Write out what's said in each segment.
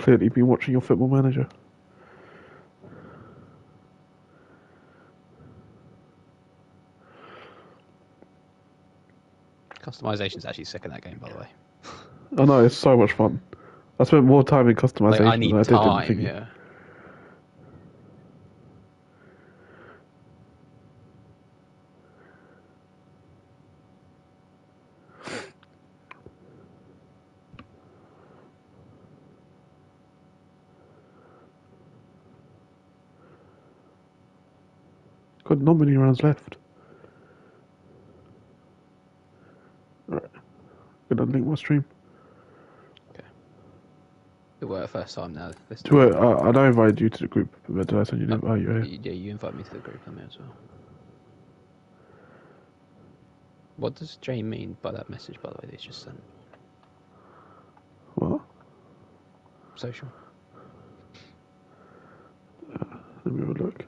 clearly been watching your Football Manager. Customization's actually sick in that game, by the way. I know, it's so much fun. I spent more time in customization I need than I did in time, thinking. yeah. Got not many rounds left. Right. Gonna link my stream. It worked first time now. This Do it. time. I invited you to the group, but did I send you an invite? Yeah, you invite me to the group, I may as well. What does Jay mean by that message, by the way, that he's just sent? What? Social. Let me have a look.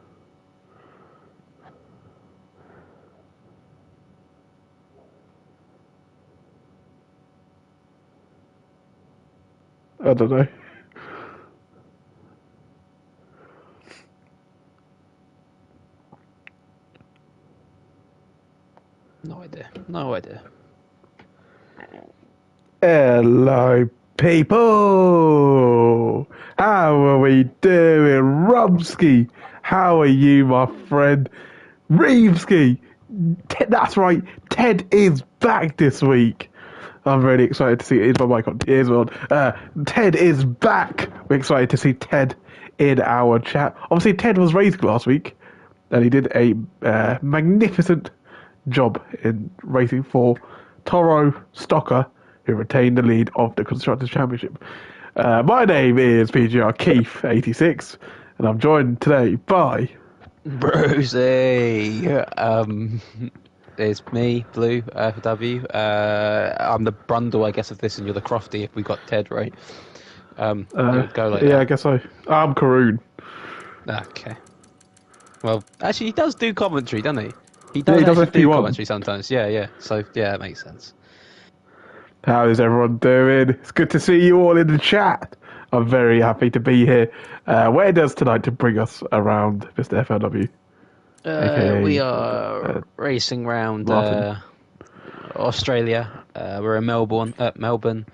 I don't know. No idea. No idea. Hello, people. How are we doing, Rumsky? How are you, my friend? Reevesky. That's right. Ted is back this week. I'm really excited to see it. Is my mic on? It is on. Ted is back. We're excited to see Ted in our chat. Obviously, Ted was racing last week, and he did a magnificent job in racing for Toro Stocker, who retained the lead of the Constructors' Championship. My name is PGR Keith 86, and I'm joined today by Brucey! It's me, Blue, for W. I'm the Brundle, I guess, of this, and you're the Crofty if we got Ted right. It would go like that. I guess so. I'm Karoon. Okay. Well, actually, he does do commentary, doesn't he? He Yeah, does he does actually do FP1. commentary sometimes. Yeah. So, yeah, it makes sense. How is everyone doing? It's good to see you all in the chat. I'm very happy to be here. Where does tonight to bring us around, Mr. FLW? AKA, We are racing around Martin. Australia. We're in Melbourne.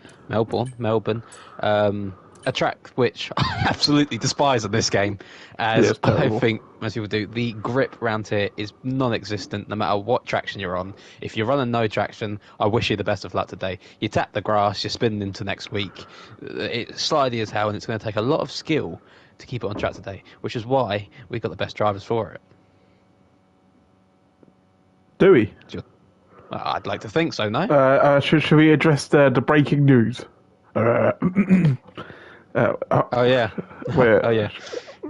A track which I absolutely despise in this game, as it's I terrible. think most people do. The grip around here is non-existent, no matter what traction you're on. If you're running no traction, I wish you the best of luck today. You tap the grass, you're spinning into next week. It's slidey as hell, and it's going to take a lot of skill to keep it on track today, which is why we've got the best drivers for it. Do we? I'd like to think so, no? Should we address the breaking news? Oh, yeah. Where, Oh, yeah.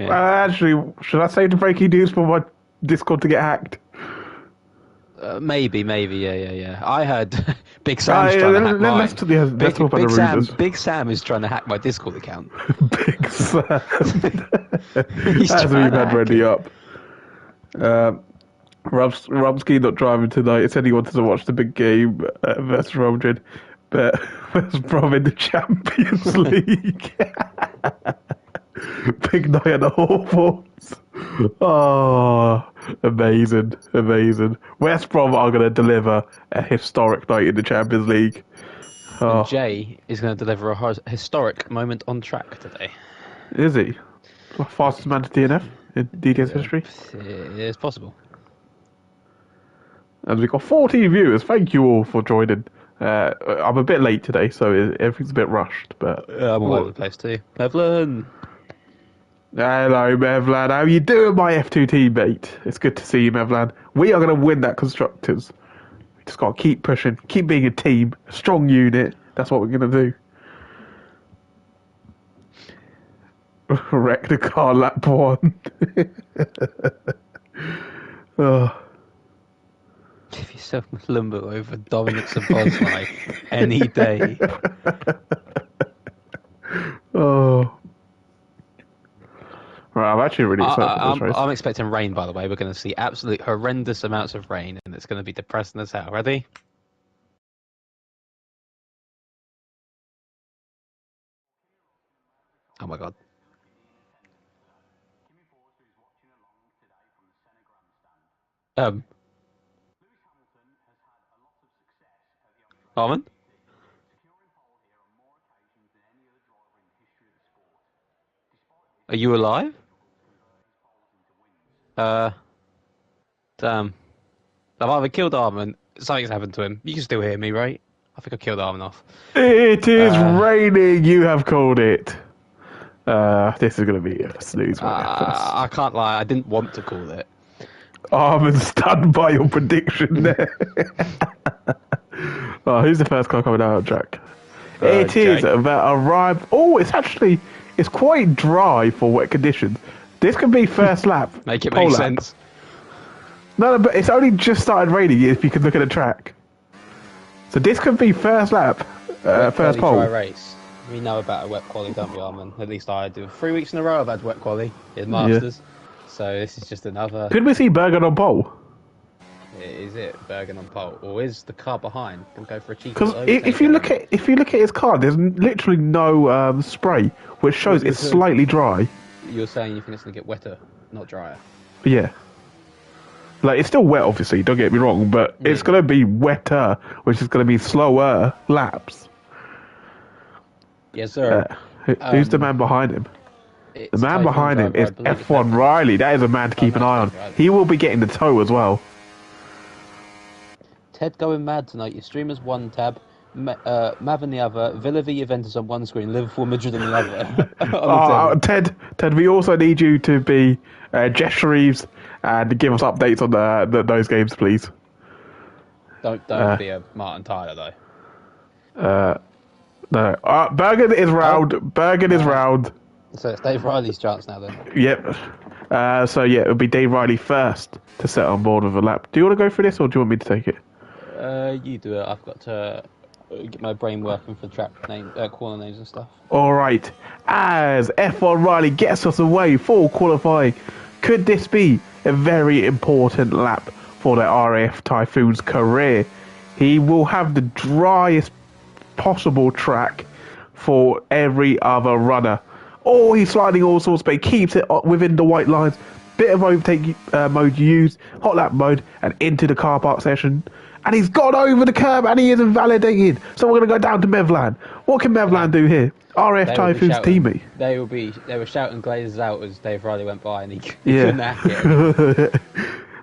actually, should I save the breaking news for my Discord to get hacked? Maybe, yeah. I heard Big Sam's trying to hack mine. Let's talk about the rumours. Big Sam is trying to hack my Discord account. Big Sam. He's As trying we've to had hack ready it. up. Rumsky not driving tonight. He said he wanted to watch the big game versus Real Madrid, but versus Brom in the Champions League. Big night at the Hawthorns. Oh, amazing. West Brom are going to deliver a historic night in the Champions League. Oh, And Jay is going to deliver a historic moment on track today. is he? Fastest man to DNF in DDS history? It is possible. And we've got 14 viewers. Thank you all for joining. I'm a bit late today, so everything's a bit rushed. But I'm all over the place too. Evelyn! hello, Mevlan. How you doing, my F2 teammate? It's good to see you, Mevlan. We are going to win that Constructors. We just got to keep pushing, keep being a team, a strong unit. That's what we're going to do. Wreck the car lap one. Oh. Give yourself a limbo over Dominic Szoboszlai any day. Oh. Right, I'm actually really excited for this race. I'm expecting rain, by the way. We're going to see absolute horrendous amounts of rain, and it's going to be depressing as hell. Ready? Oh my god. Um, Armin, are you alive? Uh, damn. I've either killed Armin. Something's happened to him. You can still hear me, right? I think I killed Armin off. It is Uh, raining. You have called it. This is going to be a snooze one. I can't lie. I didn't want to call it. I'm stunned by your prediction there. Oh, who's the first car coming out, Jack? It is Jake. that arrived. Oh, it's quite dry for wet conditions. This could be first lap. Make it pole make lap. sense. No, but it's only just started raining if you can look at the track. So this could be first lap, first Quali pole. dry race. We know about a wet quali, don't we, Armin? At least I do. 3 weeks in a row I've had wet quali in Masters. So this is just another. Could we see Bergen on pole? Is it Bergen on pole, or is the car behind going to go for a cheeky? Because overtake if you on look him? at his car, there's literally no spray, which shows it's slightly dry. You're saying you think it's going to get wetter, not drier. Yeah. Like, it's still wet, obviously, don't get me wrong, but it's going to be wetter, which is going to be slower laps. Yes, sir. Who's the man behind him? It's The man Typhoon behind him driver, is I believe it's F1 Typhoon. Riley. That is a man to keep an eye on. Riley. He will be getting the tow as well. Ted going mad tonight. Your streamers one tab, Mav in the other, Villa v Juventus on one screen, Liverpool Madrid on the other. On the telly. Ted, we also need you to be Jess Reeves and give us updates on those games, please. Don't be a Martin Tyler though. No. Bergen is round. Bergen is round. So it's Dave Riley's chance now then. Yep. So yeah, it'll be Dave Riley first to set on board with a lap. Do you want to go through this, or do you want me to take it? You do it. I've got to get my brain working for track name, corner names and stuff. All right. As F1 Riley gets us away for qualifying, could this be a very important lap for the RAF Typhoon's career? He will have the driest possible track for every other runner. Oh, he's sliding all sorts, but he keeps it within the white lines. Bit of overtake mode used, hot lap mode, and into the car park session. And he's gone over the curb, and he is invalidated. So we're going to go down to Mevlan. What can Mevlan do here? RF Typhoon's teammate. They were shouting glazes out as Dave Riley went by, and he couldn't hack it.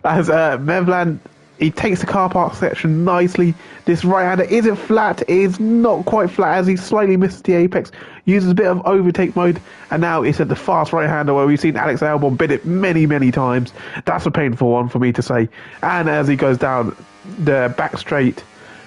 As Mevlan, he takes the car park section nicely. This right-hander isn't flat. It is not quite flat as he slightly misses the apex. Uses a bit of overtake mode. And now it's at the fast right-hander where we've seen Alex Albon bid it many, many times. That's a painful one for me to say. And as he goes down the back straight,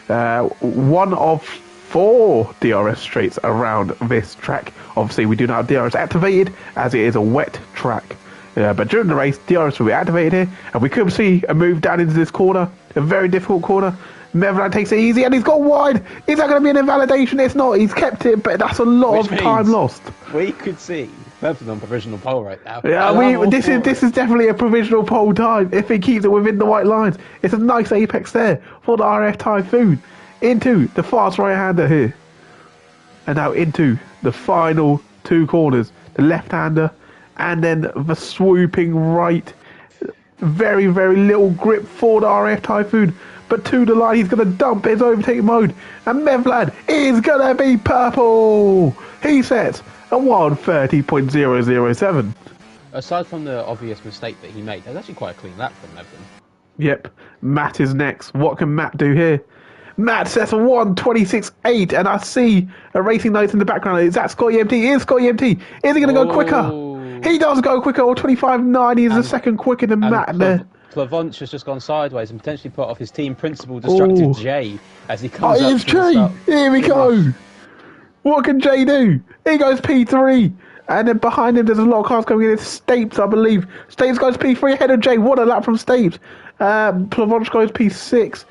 one of 4 DRS straights around this track. Obviously, we do not have DRS activated as it is a wet track. But during the race, DRS will be activated here, and we could see a move down into this corner, a very difficult corner. Mevlan takes it easy, and he's gone wide. Is that going to be an invalidation? It's not. He's kept it, but that's a lot of time lost. We could see Mevlan on provisional pole right now. Yeah, this is definitely a provisional pole time if he keeps it within the white lines. It's a nice apex there for the RF Typhoon into the fast right-hander here, and now into the final 2 corners, the left-hander. And then the swooping right. Very, very little grip for the RF Typhoon. But to the line, he's going to dump his overtake mode. And Mevlan is going to be purple. He sets a 1:30.007. Aside from the obvious mistake that he made, that's actually quite a clean lap from Mevlan. Yep. Matt is next. What can Matt do here? Matt sets a 1:26.8. And I see a Racing Notes in the background. Is that Scotty MT? Is Scotty MT? Is he going to go quicker? He does go quicker, or 25.9. He's a second quicker than Matt there. Plavonch has just gone sideways and potentially put off his team principal destructive Jay as he comes up. It's Jay. Here we go. What can Jay do? He goes P3. And then behind him, there's a lot of cars coming in. It's Stapes, I believe. Stapes goes P3 ahead of Jay. What a lap from Stapes. Plavonch goes P6.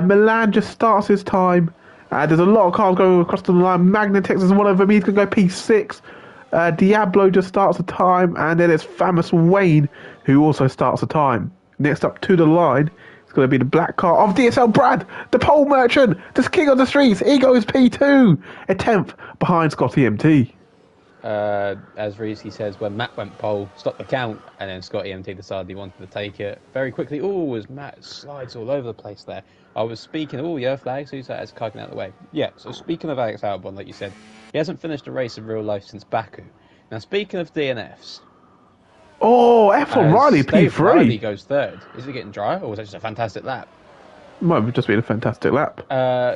Milan just starts his time. There's a lot of cars going across the line. Magnatex is one of them. He's going to go P6. Diablo just starts the time, and then it's Famous Wayne who also starts the time. Next up to the line, it's going to be the black car of DSL Brad, the pole merchant, the king of the streets. He goes P2, a 10th behind Scotty MT. as Reevesky says, when Matt went pole, stopped the count, and then Scott EMT decided he wanted to take it very quickly. Oh, as Matt slides all over the place there. I was speaking, flags, who's that? As Kagan out of the way. Yeah, so speaking of Alex Albon, like you said, he hasn't finished a race in real life since Baku. Now, speaking of DNFs... Oh, F1 Riley Dave P3. Riley goes third. Is it getting dry, or was that just a fantastic lap? Might have just been a fantastic lap.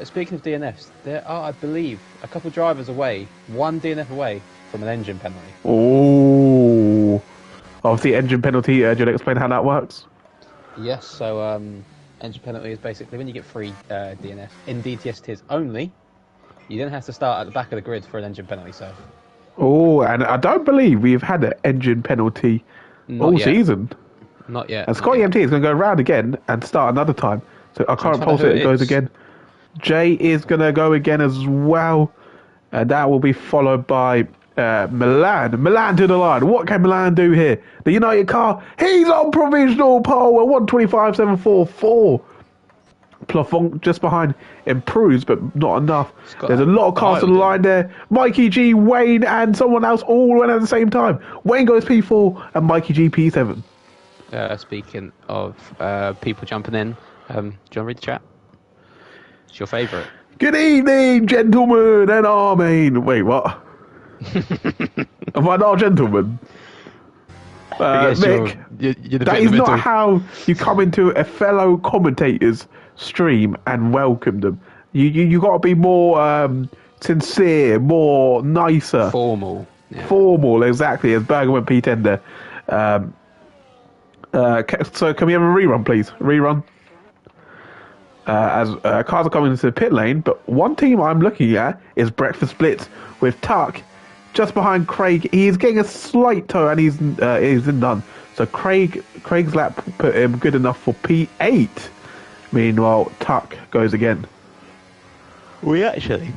Speaking of DNFs, there are, I believe, a couple drivers away, one DNF away from an engine penalty. Oh, obviously engine penalty. Do you want to explain how that works? Yes, so engine penalty is basically when you get free DNF in DTS tiers only, you then have to start at the back of the grid for an engine penalty. So. Oh, and I don't believe we've had an engine penalty all season. Not yet. And Scott EMT is going to go around again and start another time. So I can't pulse it. It goes again. Jay is going to go again as well. And that will be followed by Milan. Milan to the line. What can Milan do here? The United car. He's on provisional pole at 125.744. Plafond just behind improves, but not enough. There's a lot of cars on the line there. Mikey G, Wayne, and someone else all went at the same time. Wayne goes P4 and Mikey G P7. Speaking of people jumping in, do you want to read the chat? It's your favourite. Good evening, gentlemen and Armin. Wait, what? Am I not a gentleman? Mick, you're that is not how you come into a fellow commentator's stream and welcome them. You got to be more sincere, more nicer. Formal. Yeah. Formal, exactly, as Berger went P10 there. So can we have a rerun, please? Rerun. As cars are coming into the pit lane, but one team I'm looking at is Breakfast Blitz with Tuck just behind Craig. He's getting a slight toe and he's in none. So Craig's lap put him good enough for P8. Meanwhile, Tuck goes again. We actually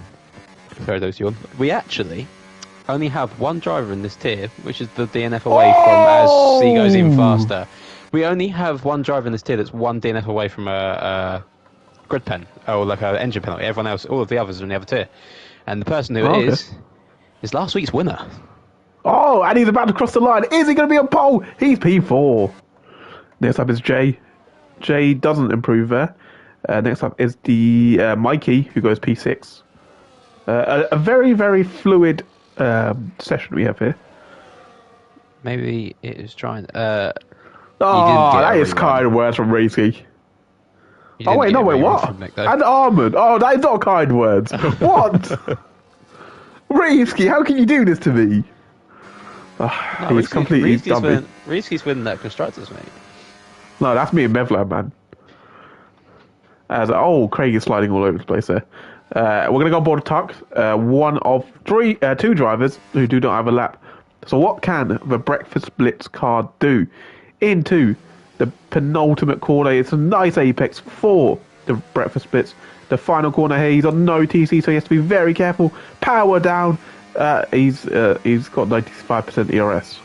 only have one driver in this tier, which is the DNF away from as he goes even faster. We only have one driver in this tier that's one DNF away from a grid pen, or like an engine penalty. Everyone else, all of the others are in the other tier. And the person who it is last week's winner. Oh, and he's about to cross the line. Is he going to be on pole? He's P4. Next up is Jay. Jay doesn't improve there. Next up is the Mikey, who goes P6. A very, very fluid session we have here. Maybe it is trying... that is kind words from Reevesky. Oh, wait, no, wait, what? Nick, and Armand. Oh, that is not kind words. What? Reevesky, how can you do this to me? He's completely dumb. Reevesky's winning that Constructors, mate. No, that's me and Mevlan, man. Craig is sliding all over the place there. We're going to go on board Tuck. One of two drivers who do not have a lap. So what can the Breakfast Blitz car do into the penultimate corner? It's a nice apex for the Breakfast Blitz. The final corner here, he's on no TC, so he has to be very careful. Power down. He's got 95% ERS.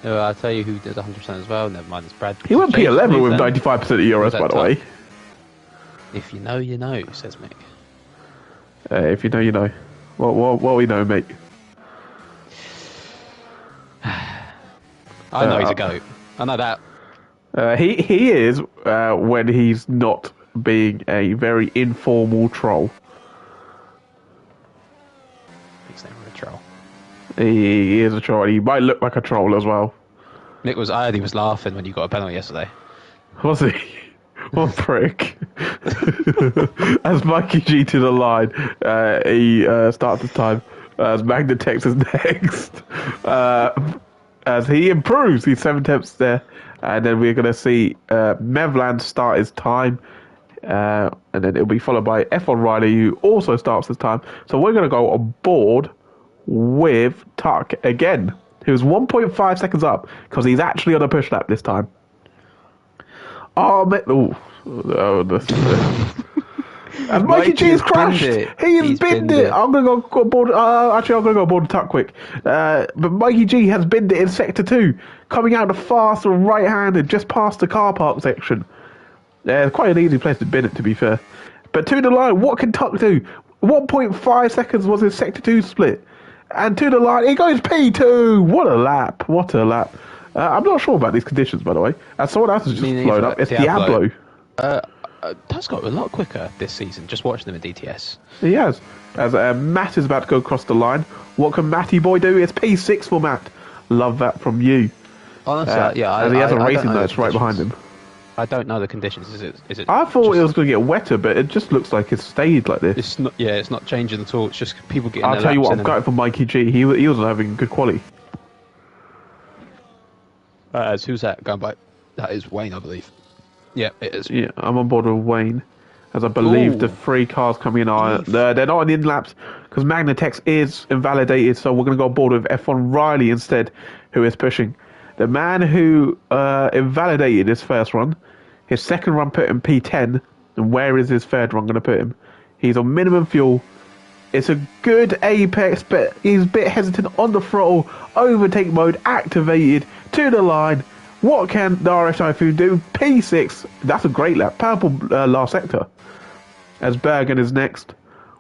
I'll tell you who did 100% as well. Never mind, it's Brad. He went P11 with 95% ERS, by the way. If you know, you know, says Mick. If you know, you know. What we know, mate. I know he's a goat. I know that. He is when he's not being a very informal troll. He's never a troll. He is a troll. He might look like a troll as well. Nick I heard he was laughing when you got a penalty yesterday. Was he? What prick. As Mikey G to the line, he starts his time as Magna Tex is next. As he improves, he's 7 tenths there. And then we're going to see Mevlan start his time. And then it'll be followed by F1 Riley, who also starts his time. So we're going to go on board with Tuck again, who's 1.5 seconds up because he's actually on a push lap this time. And Mikey G has crashed. He's binned it. I'm going to go board. I'm going to go board Tuck quick. But Mikey G has binned it in sector 2, coming out the fast right-handed just past the car park section. Quite an easy place to bin it, to be fair. But to the line, what can Tuck do? 1.5 seconds was his sector 2 split. And to the line, it goes P2. What a lap. What a lap. I'm not sure about these conditions, by the way. And someone else has just flown up. It's Diablo. That's got a lot quicker this season, just watching them at DTS. He has. As Matt is about to go across the line. What can Matty boy do? It's P6 for Matt. Love that from you. Honestly, yeah. And he has a racing nurse right behind him. I don't know the conditions. Is it? I thought it was going to get wetter, but it just looks like it's stayed like this. It's not. Yeah, it's not changing at all. It's just people getting. I'll tell you what, I'm going for Mikey G. He wasn't having good quality. Who's that going by? That is Wayne, I believe. Yeah, it is. Yeah, I'm on board with Wayne, as I believe the 3 cars coming in are they're not in the in-laps because Magnatex is invalidated, so we're going to go on board with F1 Riley instead, who is pushing. The man who invalidated his first run, his second run put him P10, and where is his third run going to put him? He's on minimum fuel. It's a good apex, but he's a bit hesitant on the throttle. Overtake mode activated to the line. What can the RS Typhoon do? P6. That's a great lap. Purple last sector. As Bergen is next.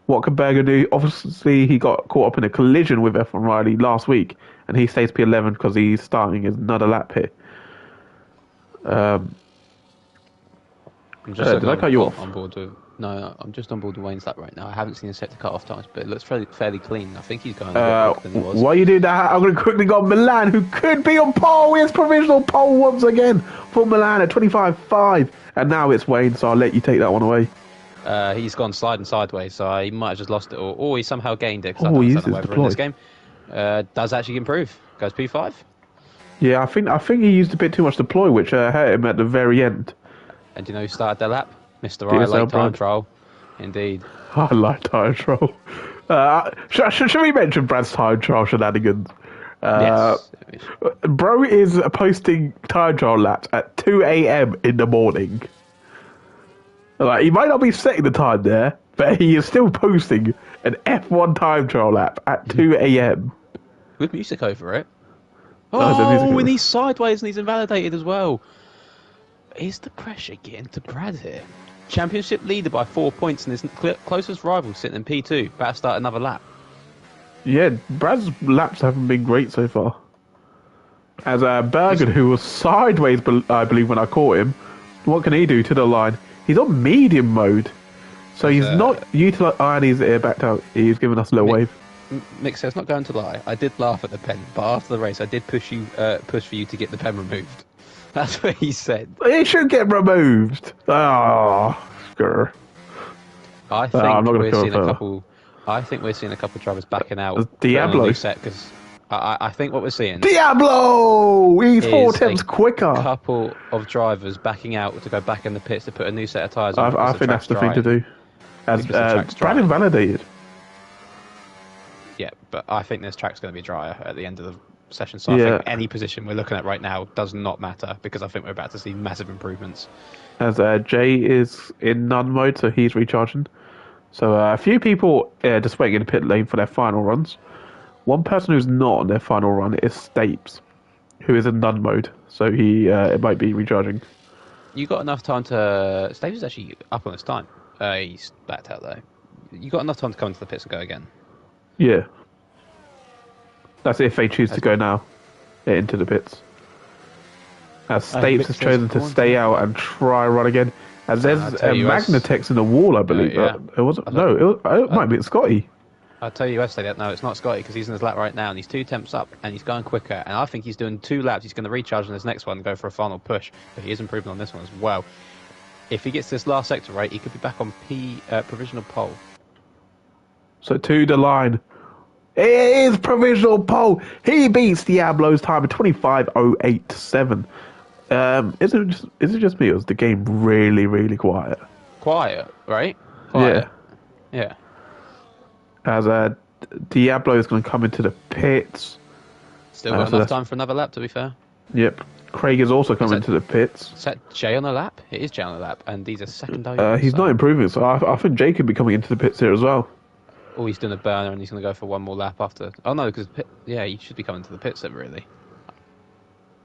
What can Bergen do? Obviously, he got caught up in a collision with F1 Riley last week, and he stays P11 because he's starting another lap here. I'm just did I cut you off? on board with. No, I'm just on board with Wayne's lap right now. I haven't seen the set to cut off times, but it looks fairly clean. I think he's going a bit quicker than he was. While you do that, I'm going to quickly go on Milan, who could be on pole. It's provisional pole once again for Milan at 25.5. And now it's Wayne, so I'll let you take that one away. He's gone sliding sideways, so he might have just lost it, or he somehow gained it. He uses in this game. Does actually improve. Goes P5. Yeah, I think he used a bit too much deploy, which hurt him at the very end. And do you know who started their lap? Mr. I like time trial. Indeed. I like time trial. Should we mention Brad's time trial shenanigans? Yes. Bro is posting time trial laps at 2 a.m. in the morning. Like, he might not be setting the time there, but he is still posting an F1 time trial lap at 2 a.m. With music over it. And he's sideways and he's invalidated as well. Is the pressure getting to Brad here? Championship leader by 4 points, and his closest rival sitting in P2. About to start another lap. Yeah, Brad's laps haven't been great so far. As Bergen, who was sideways, I believe, when I caught him, what can he do to the line? He's on medium mode, so he's not utilised. Oh, and he's backed out. He's giving us a little wave. Mick says, not going to lie, I did laugh at the pen, but after the race, I did push for you to get the pen removed. That's what he said. It should get removed. Oh, sure. I think we're seeing a couple. I think we're seeing a couple of drivers backing out. Diablo set because I think what we're seeing. Diablo. He's 4 tenths quicker. A couple of drivers backing out to go back in the pits to put a new set of tyres on. I think that's the thing to do. As Brad invalidated. Yeah, but I think this track's going to be drier at the end of the session. So I think any position we're looking at right now does not matter because I think we're about to see massive improvements. As Jay is in none mode, so he's recharging. So a few people just waiting in the pit lane for their final runs. One person who's not on their final run is Stapes, who is in none mode. So he it might be recharging. You got enough time to... Stapes is actually up on his time. He's backed out though. You got enough time to come into the pits and go again. Yeah. That's if they choose to go now into the pits. As Stapes has chosen to stay out and try run again. As there's a Magnatex in the wall, I believe. Yeah. It wasn't. It might be Scotty. I'll tell you yesterday that no, it's not Scotty because he's in his lap right now and he's 2 temps up and he's going quicker. And I think he's doing 2 laps. He's going to recharge on his next one and go for a final push. But he is improving on this one as well. If he gets this last sector right, he could be back on provisional pole. So to the line. It is provisional pole. He beats Diablo's time of 25.087. Is it just me or is the game really, really quiet? Quiet, right? Quiet. Yeah. As Diablo is going to come into the pits. Still got enough time for another lap, to be fair. Yep. Craig is also coming into the pits. Is that Jay on the lap? It is Jay on the lap, and these are secondary. He's not improving, so I think Jay could be coming into the pits here as well. Oh, he's doing a burner and he's going to go for one more lap after. Oh no, because he should be coming to the pits then, really.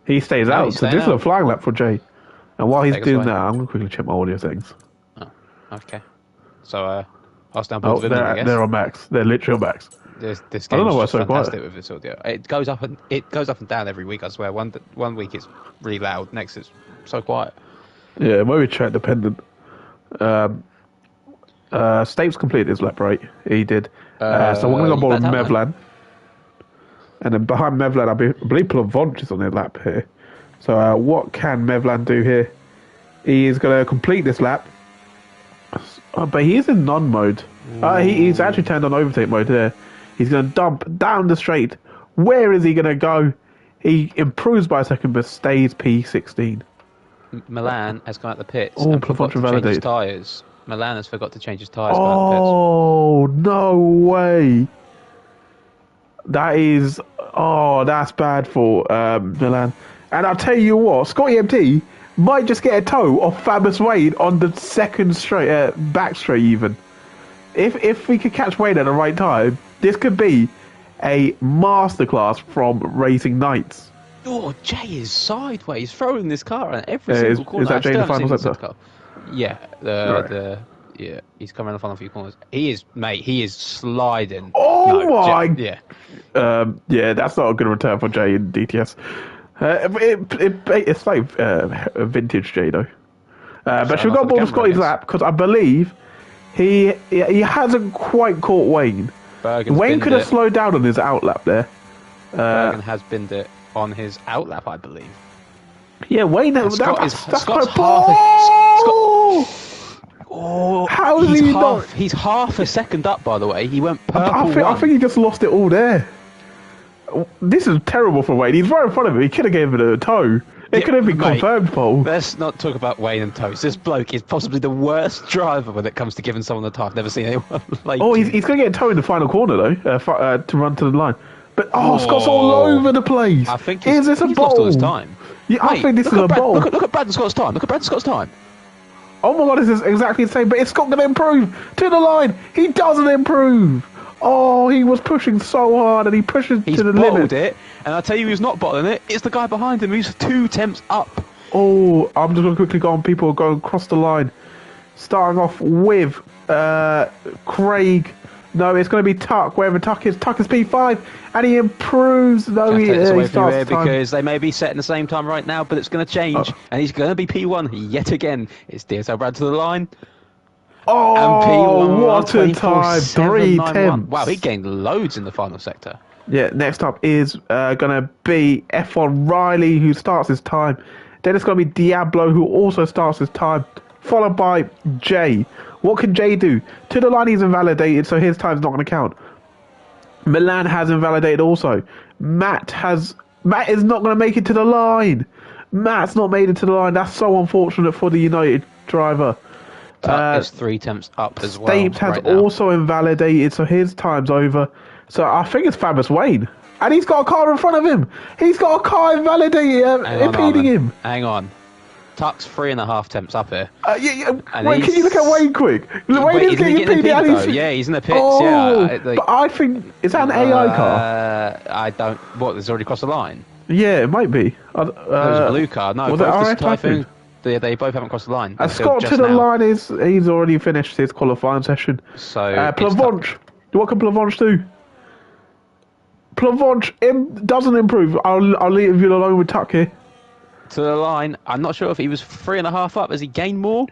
He stays out, so this is a flying lap for Jay. And while he's doing that, I'm going to quickly check my audio settings. Oh, okay. So, I'll stand board with him, I guess. They're on max. They're literally on max. This I don't game's know why just it's so quiet. fantastic with this audio. It goes up and down every week. I swear. One week it's really loud, next it's so quiet. Yeah, maybe track dependent. Stapes completed his lap, right? He did. So we're going to go ball with Mevlan. And then behind Mevlan, I believe Plavonch is on the lap here. So what can Mevlan do here? He is going to complete this lap. But he is in non-mode. He's actually turned on overtake mode there. He's going to dump down the straight. Where is he going to go? He improves by a second, but stays P16. Milan has gone out the pits Oh, and forgot to change his validated. tyres. Milan has forgot to change his tyres. Oh, no way. That's bad for Milan. And I'll tell you what, Scotty MT might just get a toe off Fabus Wade on the second straight, back straight even. If we could catch Wade at the right time, this could be a masterclass from Racing Knights. Oh, Jay is sideways, throwing this car on every single corner. Is that Jay in the final sector? Car. Yeah, he's coming around the final few corners. He is sliding. Oh my! Yeah. Yeah, that's not a good return for Jay in DTS. It's like vintage Jay though. But should we go ball with Scotty's lap because I believe he hasn't quite caught Wayne. Wayne could have slowed down on his out lap there. Bergen has binned it on his out lap, I believe. Yeah, Wayne. That's quite how is he not? He's half a second up, by the way. He went purple. I think he just lost it all there. This is terrible for Wayne. He's right in front of him. He could have given it a toe. It could have been confirmed pole. Let's not talk about Wayne and toes. This bloke is possibly the worst driver when it comes to giving someone a toe. I've never seen anyone like. Oh, he's going to get a toe in the final corner though, to run to the line. But Scott's all over the place. I think is this a bowl? Lost all his time. Yeah, I think this is a bowl. Look at Brandon Scott's time. Look at Brandon Scott's time. Oh my god, this is exactly the same. But is Scott going to improve to the line? He doesn't improve. Oh, he was pushing so hard, and he pushes to the limit. It, and I tell you, who's not bottling it. It's the guy behind him who's 2 temps up. Oh, I'm just going to quickly go on. People are going across the line, starting off with Craig. No, it's going to be Tuck. Wherever Tuck is P5, and he improves. No, he starts because they may be set in the same time right now, but it's going to change, and he's going to be P1 yet again. It's DSL Brad to the line. Oh, and P1 what a time! 3 temps. Wow, he gained loads in the final sector. Yeah, next up is going to be F1 Riley, who starts his time. Then it's going to be Diablo, who also starts his time, followed by Jay. What can Jay do? To the line, he's invalidated, so his time's not going to count. Milan has invalidated also. Matt is not going to make it to the line. Matt's not made it to the line. That's so unfortunate for the United driver. Is 3 temps up as well. Stapes has also invalidated, so his time's over. So I think it's Fabus Wayne. And he's got a car in front of him. He's got a car invalidated, impeding him. Hang on. Tuck's 3.5 temps up here. Wait, can you look at Wayne quick? Wayne is getting impeded. Yeah, he's in the pits. But I think, is that an AI car? I don't. What? It's already crossed the line. Yeah, it might be. There's a blue car. No, both Typhoon. They both haven't crossed the line. Scott to the line he's already finished his qualifying session. So Plavonch, what can Plavonch do? Plavonch doesn't improve. I'll leave you alone with Tuck here. To the line. I'm not sure if he was 3.5 up. Has he gained more?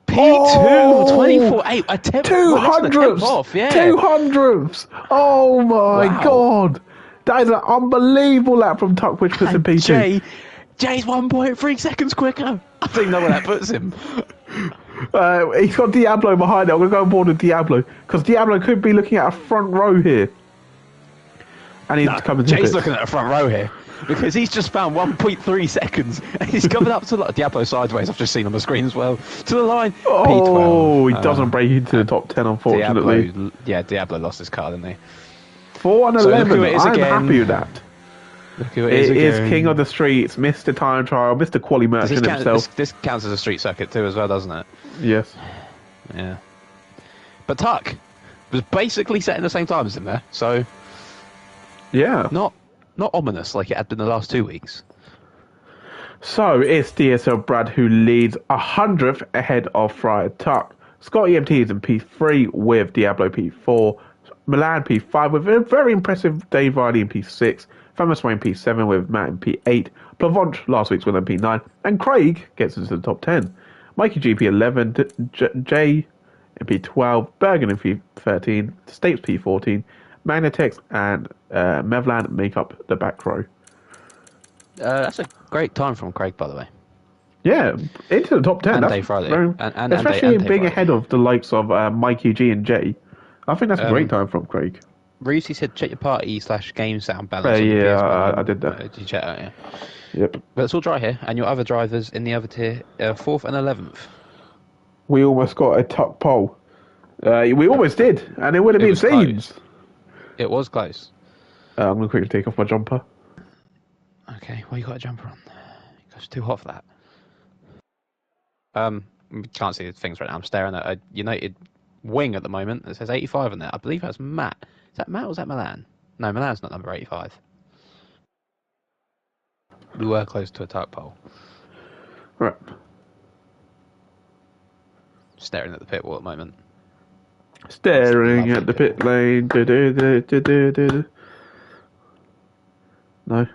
P2, 24.8. A tenth. 200ths off. Yeah. 200ths. Oh my god. That is an unbelievable lap from Tuck, which puts him P2. Jay's 1.3 seconds quicker. I think know where that puts him. He's got Diablo behind it. I'm going to go on board with Diablo because Diablo could be looking at a front row here. And he's coming to Jay's looking at a front row here because he's just found 1.3 seconds and he's coming up to Diablo sideways. I've just seen on the screen as well. To the line. Oh, P12. He doesn't break into the top 10, unfortunately. Diablo lost his car, didn't he? 4 and 11. I'm happy with that. Look who it is King of the Streets, Mr. Time Trial, Mr. Quali Merchant himself. This counts as a street circuit too, as well, doesn't it? Yes. Yeah. But Tuck was basically set in the same time as him there, so yeah, not ominous like it had been the last 2 weeks. So it's DSL Brad who leads 100th ahead of Friar Tuck. Scotty MT is in P3 with Diablo P4. Milan P5 with a very impressive Dave Riley in P6. Famous Wayne P7 with Matt in P8. Plavonch last week's winner in P9. And Craig gets into the top 10. Mikey G P11. Jay in P12. Bergen in P13. Stapes P14. Magnatex and Mevlan make up the back row. That's a great time from Craig, by the way. Yeah, into the top 10. And That's Dave Riley. especially Dave being Riley. ahead of the likes of Mikey G and Jay. I think that's a great time from Craig. Reeves, said check your party / game sound balance. On your Yeah, PS1. I did that. Did you check that? Yeah. Yep. But it's all dry here, and your other drivers in the other tier, 4th and 11th. We almost got a tuck pole. We almost did, and it would have been was scenes. close. It was close. I'm going to quickly take off my jumper. Okay, well, you got a jumper on. It's too hot for that. We can't see the things right now. I'm staring at a United wing at the moment that says 85 on there. I believe that's Matt. Is that Matt or is that Milan? No, Milan's not number 85. We were close to a tuck pole. Right. Staring at the pit wall at the moment. Staring at the pit lane. No.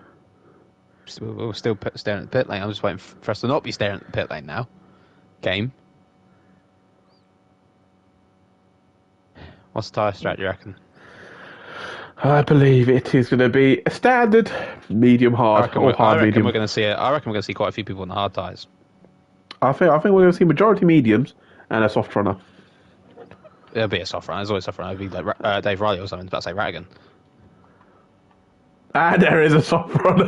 We're still staring at the pit lane. I'm just waiting for us to not be staring at the pit lane now. Game. What's the tyre strat, do you reckon? I believe it is going to be a standard medium hard or hard medium. We're going to see it. I reckon we're going to see quite a few people in the hard tyres. I think we're going to see majority mediums and a soft runner. There'll be a soft runner. There's always a soft runner. It'll be like Dave Riley or something. I was about to say Rattigan. And there is a soft runner.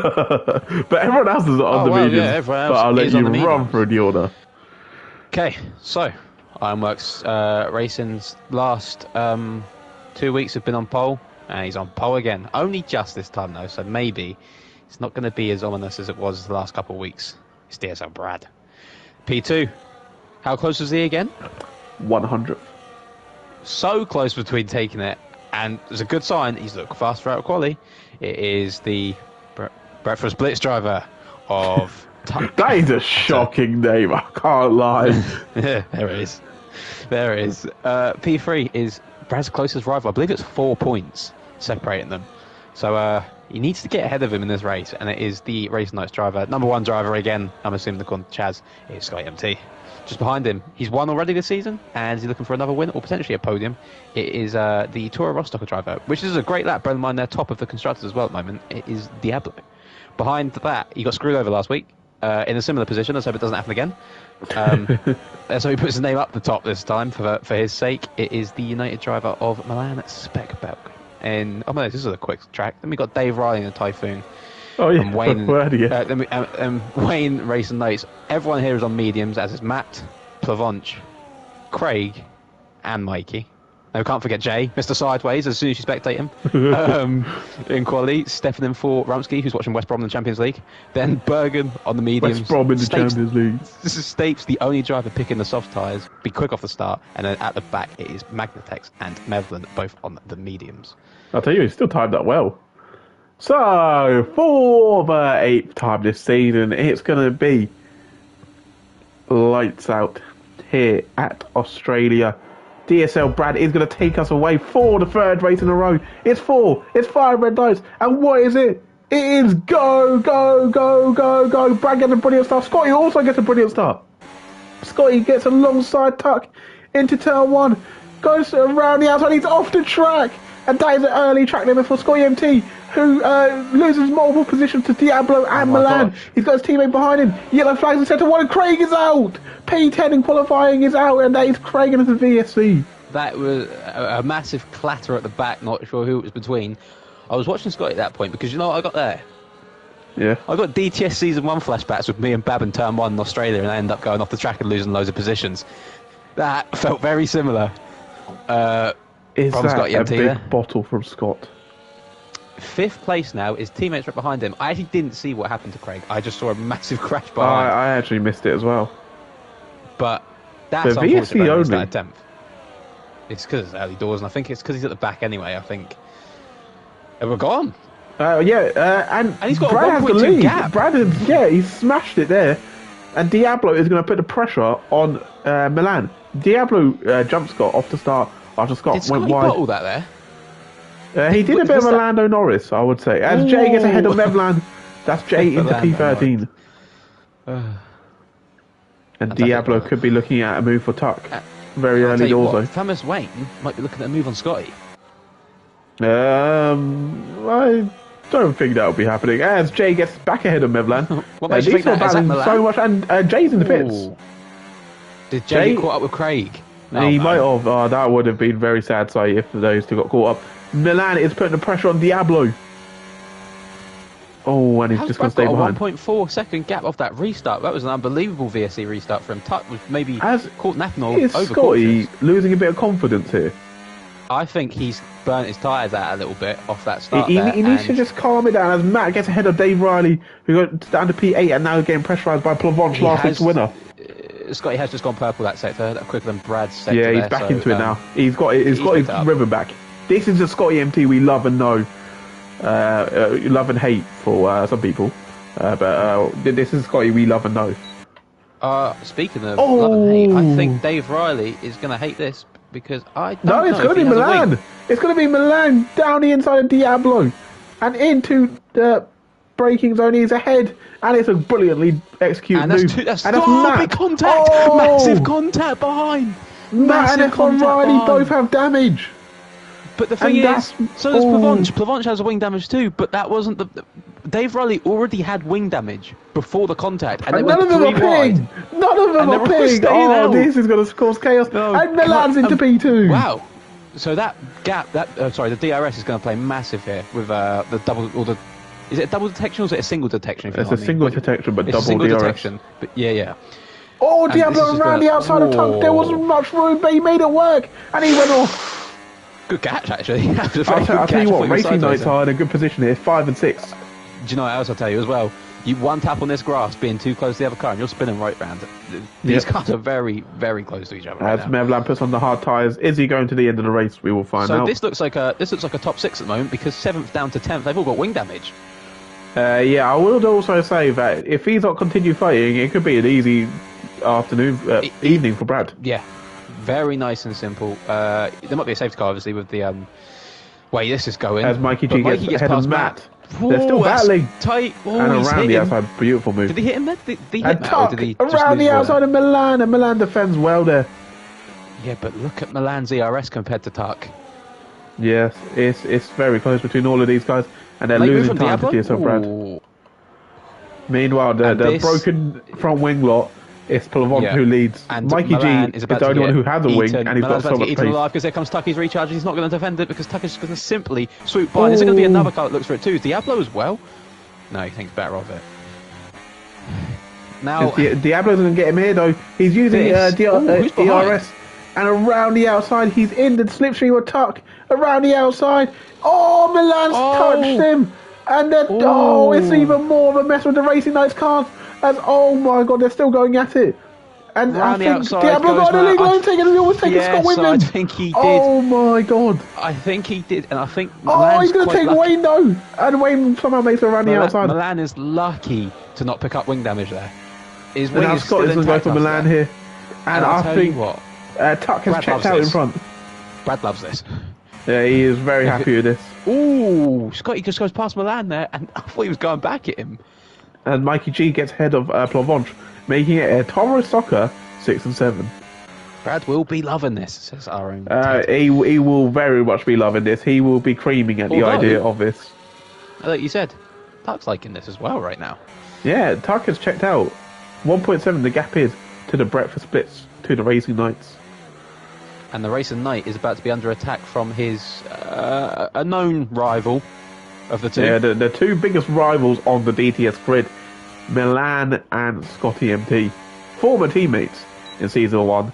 But everyone else is on the mediums. Yeah, everyone else but I'll let is you on the run mediums. through the order. Okay, so Ironworks Racing's last 2 weeks have been on pole, and he's on pole again. Only just this time though, so maybe it's not going to be as ominous as it was the last couple of weeks. It's DSL Brad. P2. How close was he again? 100th. So close between taking it, and there's a good sign. He's looked fast throughout quali. It is the Breakfast Blitz driver of. That is a shocking name. I can't lie. There it is. There it is. P3 is Brad's closest rival. I believe it's 4 points separating them. So he needs to get ahead of him in this race, and it is the Race Nights driver, number 1 driver again. I'm assuming the called Chaz is Sky MT. Just behind him, he's won already this season, and he's looking for another win or potentially a podium. It is the Toro Rostock driver, which is a great lap. Bear in mind they're top of the constructors as well at the moment. It is Diablo. Behind that, he got screwed over last week. In a similar position. Let's hope it doesn't happen again. So he puts his name up the top this time for his sake. It is the United driver of Milan Specbelk. And this is a quick track. Then we got Dave Riley in the Typhoon. Oh yeah, And Wayne, yeah. Wayne Racing Notes. Everyone here is on mediums, as is Matt, Plavonch, Craig, and Mikey. No, can't forget Jay, Mr. Sideways, as soon as you spectate him. In quality, stepping in for Rumsky, who's watching West Brom in the Champions League. Then Bergen on the mediums. West Brom in the Champions League. This is Stapes, the only driver picking the soft tyres. Be quick off the start. And then at the back, it is Magnatex and Mevlin, both on the mediums. I'll tell you, he's still timed that well. So, for the 8th time this season, it's going to be lights out here at Australia. DSL Brad is going to take us away for the 3rd race in a row. It's 5 red lights. And what is it? It is go. Brad gets a brilliant start. Scotty also gets a brilliant start. Scotty gets a long side tuck into turn 1. Goes around the outside. He's off the track. And that is an early track limit for Scotty MT, who loses multiple positions to Diablo and Milan. Gosh. He's got his teammate behind him. Yellow flags in centre 1, and Craig is out. P10 in qualifying is out, and that is Craig into the VSC. That was a massive clatter at the back, not sure who it was between. I was watching Scotty at that point because you know what I got there? Yeah. I got DTS Season 1 flashbacks with me and Bab in Turn 1 in Australia, and I ended up going off the track and losing loads of positions. That felt very similar. Is From that Scotty a MT big there. bottle from Scott? 5th place now. His teammates right behind him. I actually didn't see what happened to Craig. I just saw a massive crash behind. I actually missed it as well. But that's The unfortunate VSC that he only. started 10th. It's because it's early doors, and I think it's because he's at the back anyway. I think. And we're gone. And he's got a Brad has the 1.2 lead. gap. Brad is, he smashed it there. And Diablo is going to put the pressure on Milan. Diablo jumped Scott off the start after Scott Did went Scotty wide. bottle that there? He did a bit of a Lando Norris, I would say. As Jay gets ahead of Mevlan, that's Jay into P13. And Diablo could be looking at a move for Tuck. Very early doors, though. Thomas Wayne might be looking at a move on Scotty. I don't think that will be happening. As Jay gets back ahead of Mevlan. What makes you think that? Is that Milan? So much, and Jay's in the pits. Ooh. Did Jay get caught up with Craig? He might have. Oh, that would have been very sad sight if those two got caught up. Milan is putting the pressure on Diablo. Oh, and he's just going to stay behind. A 1.4 second gap off that restart. That was an unbelievable VSC restart for him. Tuck was maybe caught napping or is Scotty losing a bit of confidence here? I think he's burnt his tyres out a little bit off that start. He needs to just calm it down as Matt gets ahead of Dave Riley, who got down to P8 and now getting pressurised by Plavonch, last week's winner. Scotty has just gone purple that sector, quicker than Brad's sector. Yeah, he's back into it now. He's got his rhythm back. This is the Scotty MT we love and know. Love and hate for some people. But this is Scotty we love and know. Speaking of love and hate, I think Dave Riley is going to hate this because I don't know. No, it's going to be Milan. It's going to be Milan down the inside of Diablo and into the braking zone. He's ahead, and it's a brilliantly executed move. That's big contact! Massive contact behind! Matt and F1 Riley both have damage. But the thing is, so does Plavonch. Plavonch has a wing damage too, but that wasn't the... Dave Riley already had wing damage before the contact, and none of them are ping! None of them are ping! Oh, this is going to cause chaos. And Milan's into P2. Wow. So that gap, the DRS is going to play massive here with the double, or the... Is it a double detection or is it a single detection? It's a single detection, but double single DRS. Detection, but yeah. Oh, Diablo around the outside of Tuck. There wasn't much room, but he made it work, and he went off. Good catch, actually. I'll tell you what, Racing Knights are in a good position here, 5 and 6. Do you know what else I'll tell you as well? You one tap on this grass, being too close to the other car, and you're spinning right round. These cars are very, very close to each other. As Mevlan puts on the hard tyres, is he going to the end of the race? We will find out. So this looks like a top 6 at the moment because 7th down to 10th, they've all got wing damage. I will also say that if he's not continue fighting, it could be an easy evening for Brad. Yeah, very nice and simple. There might be a safety car, obviously, with the way this is going. As Mikey G gets ahead of Matt. They're still battling. Tight. And around the outside, beautiful move. Did he hit him there? Did he hit Matt, or did he around the outside of Milan, and Milan defends well there. Yeah, but look at Milan's ERS compared to Tuck. Yes, it's very close between all of these guys, and they're losing time to DSL Brad. Meanwhile, the broken front wing lot, it's Plavonch who leads. And Mikey G is the only one who has a wing, and he's got so much pace. Because here comes Tuck, he's recharging, he's not going to defend it because Tuck is going to simply swoop by. Is it going to be another car that looks for it too? Is Diablo as well? No, he thinks better of it. Now Diablo's going to get him here though. He's using DRS, and around the outside, he's in the slipstream with Tuck. Around the outside, Milan's touched him, and then it's even more of a mess with the Racing Knights cars. As oh my god, they're still going at it. And I think Diablo got an illegal overtake and he almost taking Scott with him. I think he did. Oh my god. I think he did, and I think he's going to take Wayne though. And Wayne somehow makes it around the outside. Milan is lucky to not pick up wing damage there. His wing is Scott is going to go for Milan here. And I think Tuck has checked out in front. Brad loves this. Yeah, he is very happy with this. Ooh, Scotty just goes past Milan there, and I thought he was going back at him. And Mikey G gets ahead of Plavonch, making it a Toro Soccer 6 and 7. Brad will be loving this, says our own. He will very much be loving this. He will be creaming at the idea of this. Like you said, Tuck's liking this as well right now. Yeah, Tuck has checked out. 1.7 the gap is to the breakfast splits to the Racing Knights. And the Racing Knight is about to be under attack from his a known rival of the two. Yeah, the two biggest rivals on the DTS grid, Milan and Scotty MT. Former teammates in Season 1.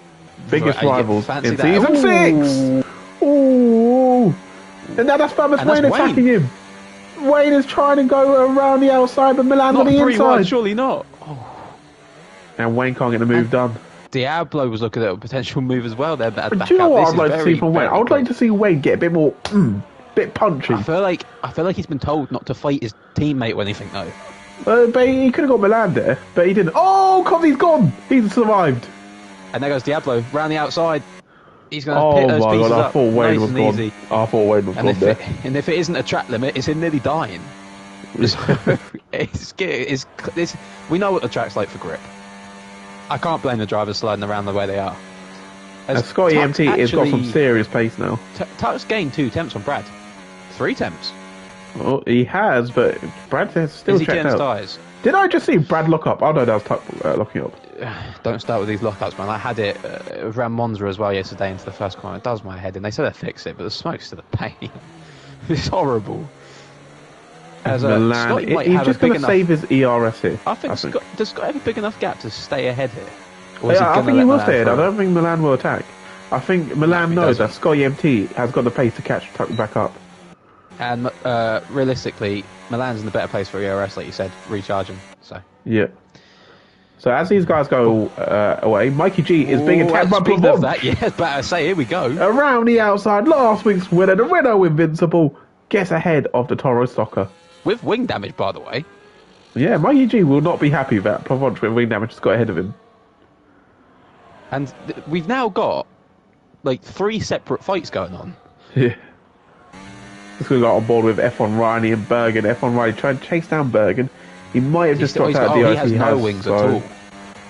Biggest rivals in Season 6. Ooh. And now that's Famous Wayne attacking him. Wayne is trying to go around the outside, but Milan's on the inside. Wide, surely not. And Wayne can't get the move done. Diablo was looking at a potential move as well there. But do you know what I'd like to see from Wayne? I would like to see Wayne get a bit more, bit punchy. I feel like he's been told not to fight his teammate or anything though. But he could have got Milan there, but he didn't. Oh, cause he's gone. He's survived. And there goes Diablo round the outside. He's going to Oh pick those my pieces god, I up thought Wayne nice was and gone. easy. I thought Wayne was And gone there. if it isn't a track limit, it's in nearly dying. So, we know what the track's like for grip. I can't blame the drivers sliding around the way they are. Scotty Tuck's MT has got some actually- serious pace now. Tuck's gained 2 temps on Brad. 3 temps. Well, he has, but Brad has still Is he checked getting out. tyres? Did I just see Brad lock up? Oh no, that was Tuck locking up. Don't start with these lockups, man. I had it around Monza as well yesterday into the first corner. It does my head in. They said they fixed it, but the smoke's to the pain. It's horrible. As Milan, Scotty might he's have just a big going to save his ERS here. I think does Scott have a big enough gap to stay ahead here? Or Yeah, I gonna think he let will Milan stay. I through? don't think Milan will attack. I think Milan he knows doesn't. that Scotty MT has got the pace to catch Tuck back up. And realistically, Milan's in the better place for ERS, like you said, recharging. So Yeah. So as these guys go away, Mikey G is being attacked by speaking of Pavon. that, yeah, better say, here we go. Around the outside, last week's winner, the Renault Invincible, gets ahead of the Toro Stocker. With wing damage, by the way. Yeah, Mikey G will not be happy that Pavon with wing damage has got ahead of him. And we've now got like 3 separate fights going on. Yeah. This guy got on board with F1 Riley and Bergen. F1 Riley tried to chase down Bergen. He might have just dropped out of the he DRS. has no wings at all.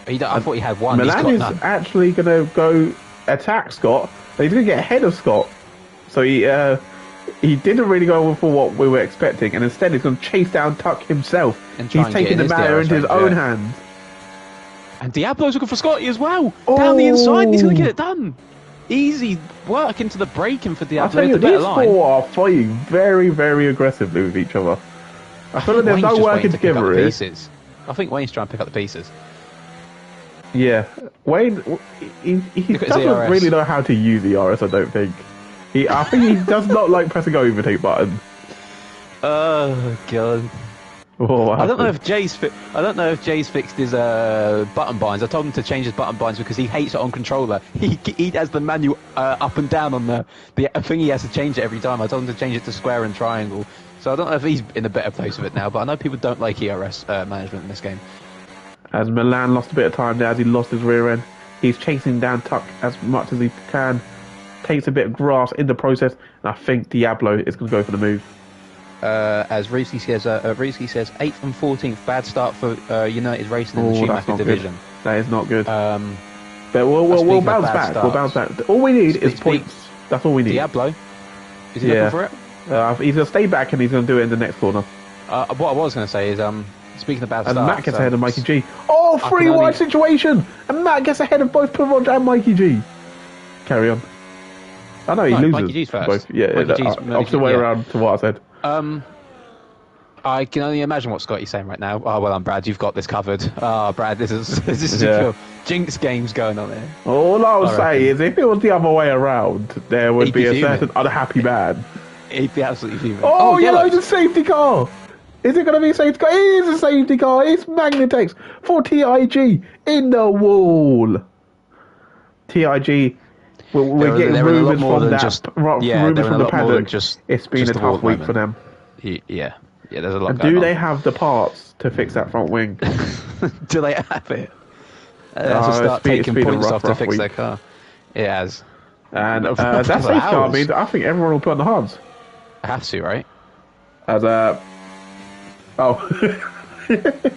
I thought he had one. He's Milan got is none. actually going to go attack Scott, but he's going to get ahead of Scott. So he didn't really go for what we were expecting, and instead he's going to chase down Tuck himself. And try He's and get taking in the his matter DRS into his range, own yeah. hands. And Diablo's looking for Scotty as well. Down the inside, he's going to get it done. Easy work into the braking for I Diablo tell with you, the better these line. four are fighting very, very aggressively with each other. I feel like there's Wayne's no just working waiting to pick up together the here. pieces. I think Wayne's trying to pick up the pieces. Yeah, Wayne, he Look at his doesn't ERS. really know how to use ERS. I don't think. I think he does not like pressing overtake button. Oh god. Oh, I don't know if Jay's fixed his button binds. I told him to change his button binds because he hates it on controller. He has the manual up and down on the thing. He has to change it every time. I told him to change it to square and triangle. So I don't know if he's in a better place with it now. But I know people don't like ERS management in this game. As Milan lost a bit of time there, as he lost his rear end, he's chasing down Tuck as much as he can. Takes a bit of grass in the process, and I think Diablo is going to go for the move. As Reeski says, 8th and 14th, bad start for United Racing in the Oh, that's Schumacher not division. good. That is not good. But But we'll speaking of bounce bad back. starts, We'll bounce back. All we need is speak- points. That's all we need. Diablo, is he Yeah. looking for it? He's going to stay back, and he's going to do it in the next corner. What I was going to say is, speaking of bad And starts, Matt gets ahead of Mikey G. Oh, I 3 can wide only- situation! And Matt gets ahead of both Pavon and Mikey G. Carry on. I know he No, loses. Mikey G's first. Both. Yeah, Mikey G's- opposite way yeah. around to what I said. I can only imagine what Scotty's saying right now. Oh well, I'm Brad. You've got this covered. Oh, Brad, this is Yeah. jinx games going on here. All I would I say reckon. is if it was the other way around, there would He'd be be a fuming. certain unhappy man. He'd be absolutely fuming. Oh, yellow. it's a safety car! Is it going to be a safety car? It is a safety car! It's Magnitex for TIG in the wall! TIG, we're getting they're in a lot rumours more from than that. just- Rumours yeah, they're in a from the lot more than paddock. just- It's been just a the wall tough at the week for them. Yeah, there's a lot And going do on. they have the parts to fix that front wing? Do they have it? They have to it's start been- it's taking been a points rough, off to rough fix week. their car. It has. And For that safety car hours. means I think everyone will put on the hards. I have to, right? As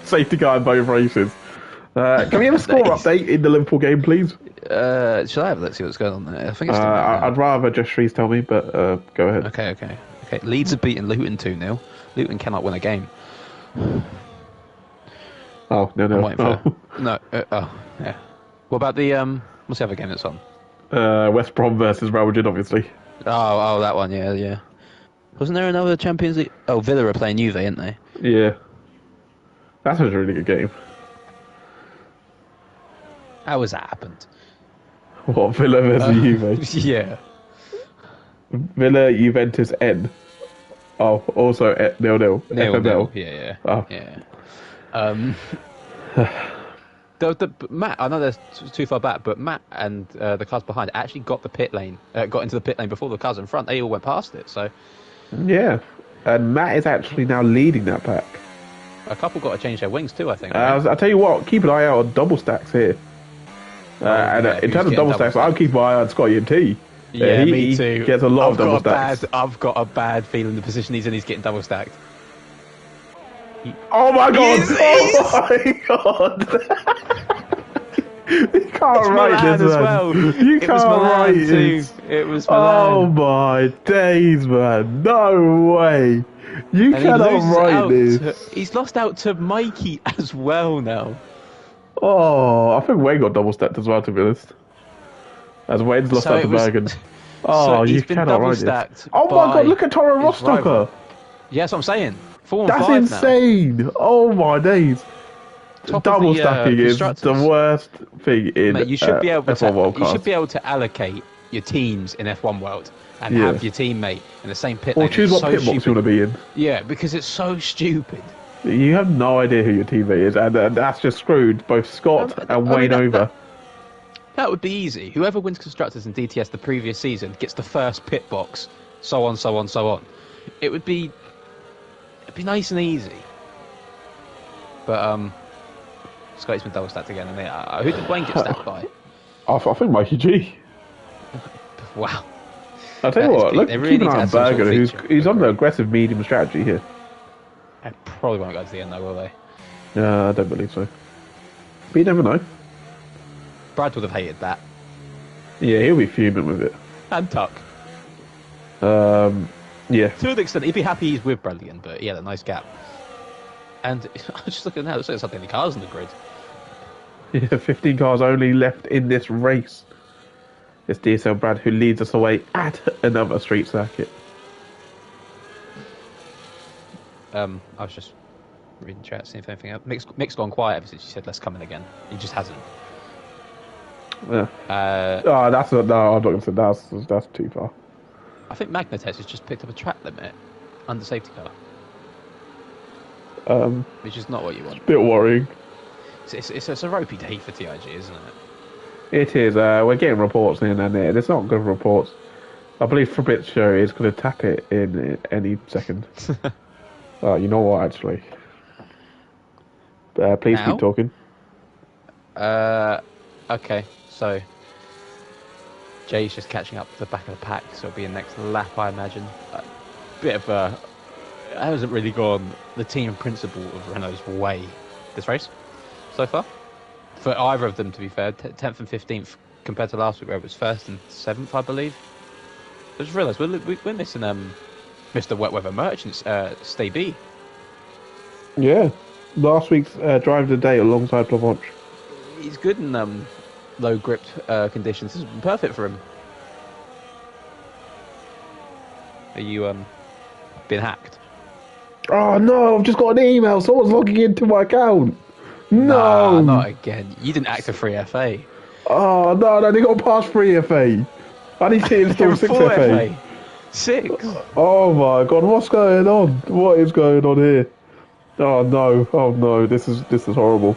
safety car in both races. Can we have a score update in the Liverpool game, please? Shall I have a look, see what's going on there? I think it's still going I'd rather just Shrees tell me, but go ahead. Okay. Leeds have beaten Luton 2-0. Luton cannot win a game. Oh, no. I'm waiting for no. Yeah. What about the what's the other game that's on? West Brom versus Real Madrid, obviously. Oh, that one. Yeah. Wasn't there another Champions League? Oh, Villa are playing Juve, aren't they? Yeah. That was a really good game. How has that happened? What, Villa versus Juve? Yeah. Villa, Juventus, N. Oh, also 0-0. FML. Yeah. Oh. Yeah. Matt, I know they're too far back, but Matt and the cars behind actually got into the pit lane before the cars in front. They all went past it, so Yeah. And Matt is actually now leading that pack. a couple got to change their wings too, I think. Right? I'll tell you what, keep an eye out on double stacks here. And yeah, in who's terms of getting double stacks, I'll keep my eye on Scotty and T. Yeah, he, me he too. gets a lot of double stacks. I've got a bad feeling the position he's in, he's getting double stacked. Oh my god! He's- Oh my god! You can't It's write Milan this, as man. well. You It was can't Milan write too. this. It was Oh Milan. my days, man! No way! You And he cannot loses write out. this. He's lost out to Mikey as well now. Oh, I think Wayne got double stacked as well, to be honest. As Wayne's lost So out it to was- Bergen. So Oh, he's you been cannot double write this. stacked. Oh my god! Look at Toro his rival. Rostocker. Yeah, that's what I'm saying. 4 and That's 5 insane. Oh my days! Top Double of the, stacking is the constructors. worst thing in Mate, you should be able F1 World to. You Cup. should be able to allocate your teams in F1 World and Yeah. have your teammate in the same pit Or lane. choose It's what so pit box you stupid. want to be in. Yeah, because it's so stupid. You have no idea who your teammate is, and that's just screwed both Scott I and mean, Wayne that- over. That would be easy. Whoever wins constructors in DTS the previous season gets the first pit box. So on, so on, so on. It'd be nice and easy. But Scotty's been double stacked again, and who did Wayne get stacked by? I think Mikey G. Wow. I'll tell you That is what, peak. look, They keep really an need eye to on have some sort of Berger, who's feature. he's on the aggressive medium strategy here. I probably won't go to the end though, will they? I don't believe so. But you never know. Brad would have hated that. Yeah, he'll be fuming with it. And Tuck. Yeah. To an extent, he'd be happy he's with Bradley, but he had a nice gap. And I was just looking now, there's like something the cars on the grid. Yeah, 15 cars only left in this race. It's DSL Brad who leads us away at another street circuit. I was just reading chat, seeing if anything else. Mick's gone quiet ever since she said let's come in again. He just hasn't. Yeah. Uh, That's not, no, I'm not going to say that's too far. I think Magnetes has just picked up a track limit under safety car, which is not what you want. Bit worrying. It's a ropey day for TIG, isn't it? It is. We're getting reports in, and it's not good reports. I believe Fabrizio is going to tap it in any second. You know what, actually? Please Now? keep talking. Okay, so Jay's just catching up to the back of the pack, so it'll be a next lap, I imagine. A bit of a... It hasn't really gone the team principle of Renault's way this race so far. For either of them, to be fair, 10th and 15th compared to last week where it was 1st and 7th, I believe. I just realised we're missing Mr. Wet Weather Merchants, Stay B. Yeah. Last week's drive of the day alongside Plavonch. He's good in low grip conditions. This is perfect for him. Are you been hacked? Oh no, I've just got an email. Someone's logging into my account. No. Nah, not again. You didn't act a free FA. Oh no, they got past 3 FA. I need to install 6 Full FA. 6. Oh my god, what's going on? What is going on here? Oh no, this is horrible.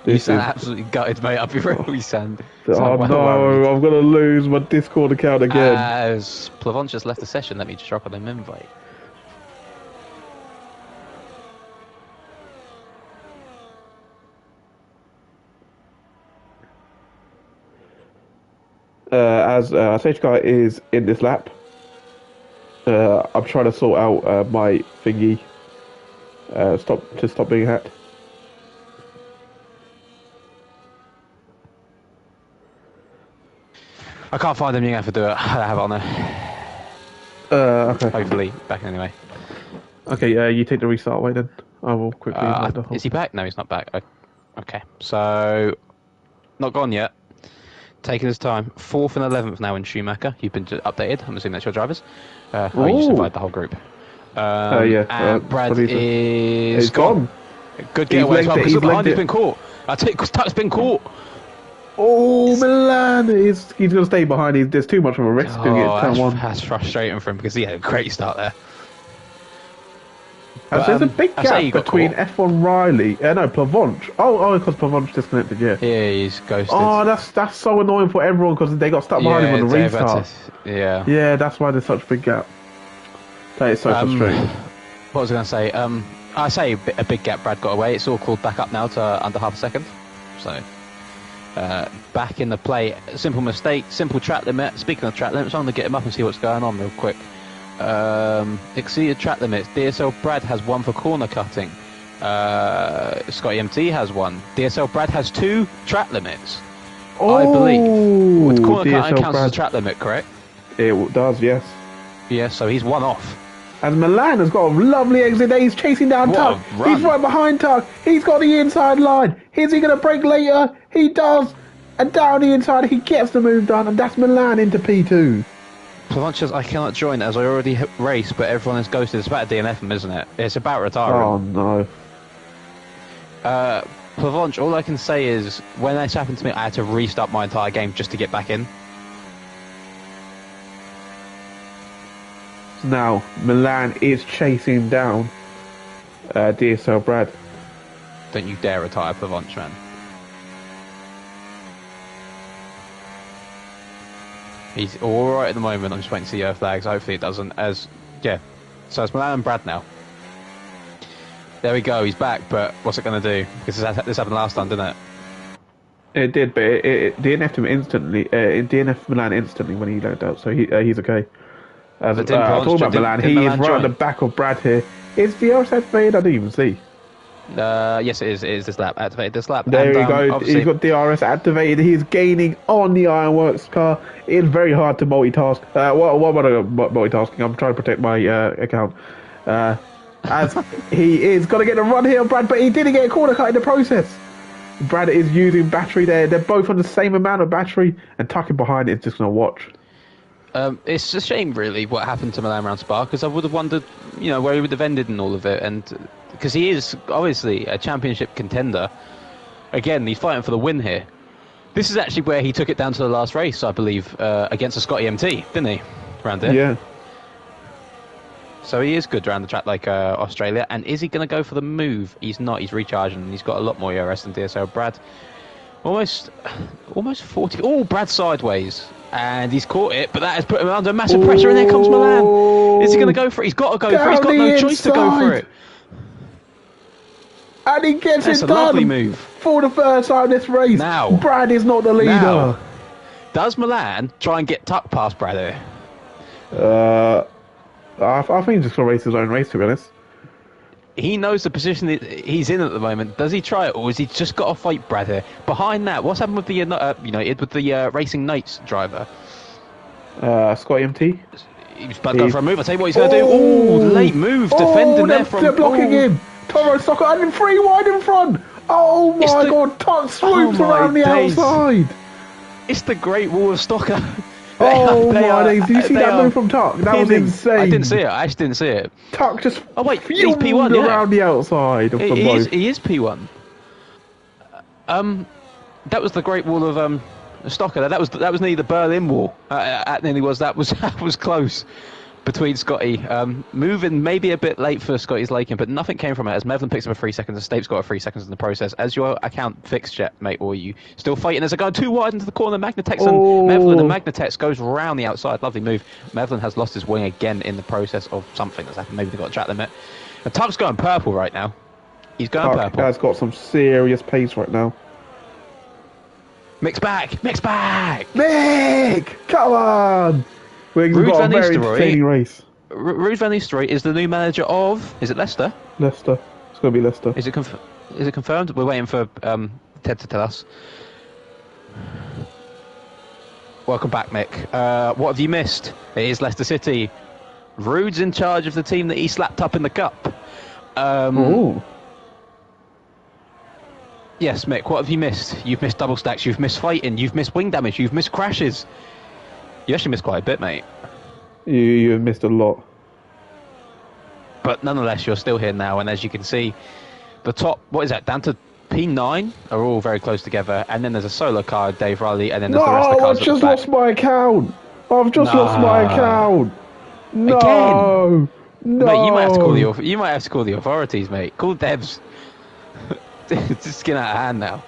You This sound is, absolutely gutted, mate. I'll be real. You sound. oh well no, worried. I'm gonna lose my Discord account again. As Plavon just left the session, let me just drop on him invite. As Sage Guy is in this lap, I'm trying to sort out my thingy. Stop being hacked. I can't find him. You're gonna have to do it. I have it on there. Okay. Hopefully, back anyway. Okay, you take the restart away then. I will quickly. invite the whole- Is he back? No, he's not back. Okay, so not gone yet. Taking his time. 4th and 11th now in Schumacher. You've been updated. I'm assuming that's your drivers. You just Ooh. invite the whole group. Yeah, And Brad what is it? is He's gone. Good He's getaway as well. legged it, Because he's look behind, legged he's it. been caught. I take because Tuck's been caught. Oh, Milan! He's going to stay behind. There's too much of a risk doing it at turn one. That's frustrating for him because he had a great start there. There's a big I say he gap got between caught. F1 Riley. No, Plavonch. Oh, because Plavonch disconnected. Yeah. Yeah, he's ghosted. Oh, that's so annoying for everyone because they got stuck behind him on the Dave had restart. yeah. Yeah, that's why there's such a big gap. That is so frustrating. What was I going to say? I say a big gap. Brad got away. It's all called back up now to under half a second. So back in the play. Simple mistake, simple track limit. Speaking of track limits, I'm going to get him up and see what's going on real quick. Exceeded track limits. DSL Brad has 1 for corner cutting. Scotty MT has 1. DSL Brad has 2 track limits. I believe. With corner cutting counts as a track limit, correct? It does, yes. Yeah, so he's 1 off. And Milan has got a lovely exit there. He's chasing down Tuck. He's right behind Tuck. He's got the inside line. Is he going to break later? He does. And down the inside, he gets the move done. And that's Milan into P2. Plavonchas, I cannot join as I already raced, but everyone is ghosted. It's about DNF, isn't it? It's about retiring. Oh, no. Plavonch, all I can say is, when this happened to me, I had to restart my entire game just to get back in. Now, Milan is chasing down DSL Brad. Don't you dare retire, Plavonch, man. He's alright at the moment. I'm just waiting to see flags. Hopefully it doesn't. So it's Milan and Brad now. There we go. He's back, but what's it going to do? Because this happened last time, didn't it? It did, but it DNF'd him instantly. It DNF'd Milan instantly when he lagged out, so he's okay. I'm talking about Milan. He is right at the back of Brad here. Is the DRS activated? I didn't even see. Yes, it is. It is this lap. Activated this lap. There we go. He's got DRS activated. He's gaining on the Ironworks car. It's very hard to multitask. What about multitasking? I'm trying to protect my account. As he is going to get a run here on Brad, but he didn't get a corner cut in the process. Brad is using battery there. They're both on the same amount of battery, and tucking behind it is just going to watch. It's a shame, really, what happened to Milan around Spa, because I would have wondered, where he would have ended in all of it, and because he is obviously a championship contender. Again, he's fighting for the win here. This is actually where he took it down to the last race, I believe, against a Scotty MT, didn't he? Around there. Yeah. So he is good around the track like Australia. And is he going to go for the move? He's not. He's recharging. And he's got a lot more ERS than DSL. Brad, almost 40. Oh, Brad sideways. And he's caught it, but that has put him under massive pressure. And there comes Milan. Is he going to go for it? He's got to go for it. He's got no choice to go for it. And he gets it done. That's a lovely move. For the first time this race. Now. Brad is not the leader. Now, does Milan try and get Tuck past Brad here? I think he's just going to race his own race, to be honest. He knows the position that he's in at the moment. Does he try it, or has he just got to fight Brad here? Behind that, what's happened with the United, with the Racing Knights driver? Scotty MT? He's about to go for a move. I'll tell you what he's going to do. Oh, late move, defending there from... They're blocking him. Toro Stocker and 3 wide in front. Oh my God, Tuck swoops around the outside. It's the Great Wall of Stocker. Oh my days, did you see that move from Tuck? That was insane. I didn't see it, I actually didn't see it. Tuck just he's P1, around the outside of them both. He is P1. That was the Great Wall of Stocker. That was nearly the Berlin Wall. That was close between Scotty. Moving maybe a bit late for Scotty's Lakin, but nothing came from it as Mevlin picks up a 3 seconds and Stape's got a 3 seconds in the process. As your account fixed yet, mate, or are you still fighting? There's a guy too wide into the corner. Magnatex and Mevlin, and Magnatex goes round the outside. Lovely move. Mevlin has lost his wing again in the process of something that's happened. Maybe they got a track limit. And Tuck's going purple right now. He's going Tuck purple. Has got some serious pace right now. Mix back! Mick! Come on! We've got a very entertaining race. Ruud van Nistelrooy is the new manager of... Is it Leicester? Leicester. It's going to be Leicester. Is it confirmed? We're waiting for Ted to tell us. Welcome back, Mick. What have you missed? It is Leicester City. Ruud's in charge of the team that he slapped up in the cup. Yes, Mick, what have you missed? You've missed double stacks, you've missed fighting, you've missed wing damage, you've missed crashes. You actually missed quite a bit, mate. You have missed a lot. But nonetheless, you're still here now, and as you can see, the top, what is that, down to P9 are all very close together, and then there's a solo car, Dave Riley, and then there's the rest of the cars I've just lost my account. I've just lost my account. No. Again? No. Mate, you might have to call the authorities, mate. Call devs. It's just getting out of hand now.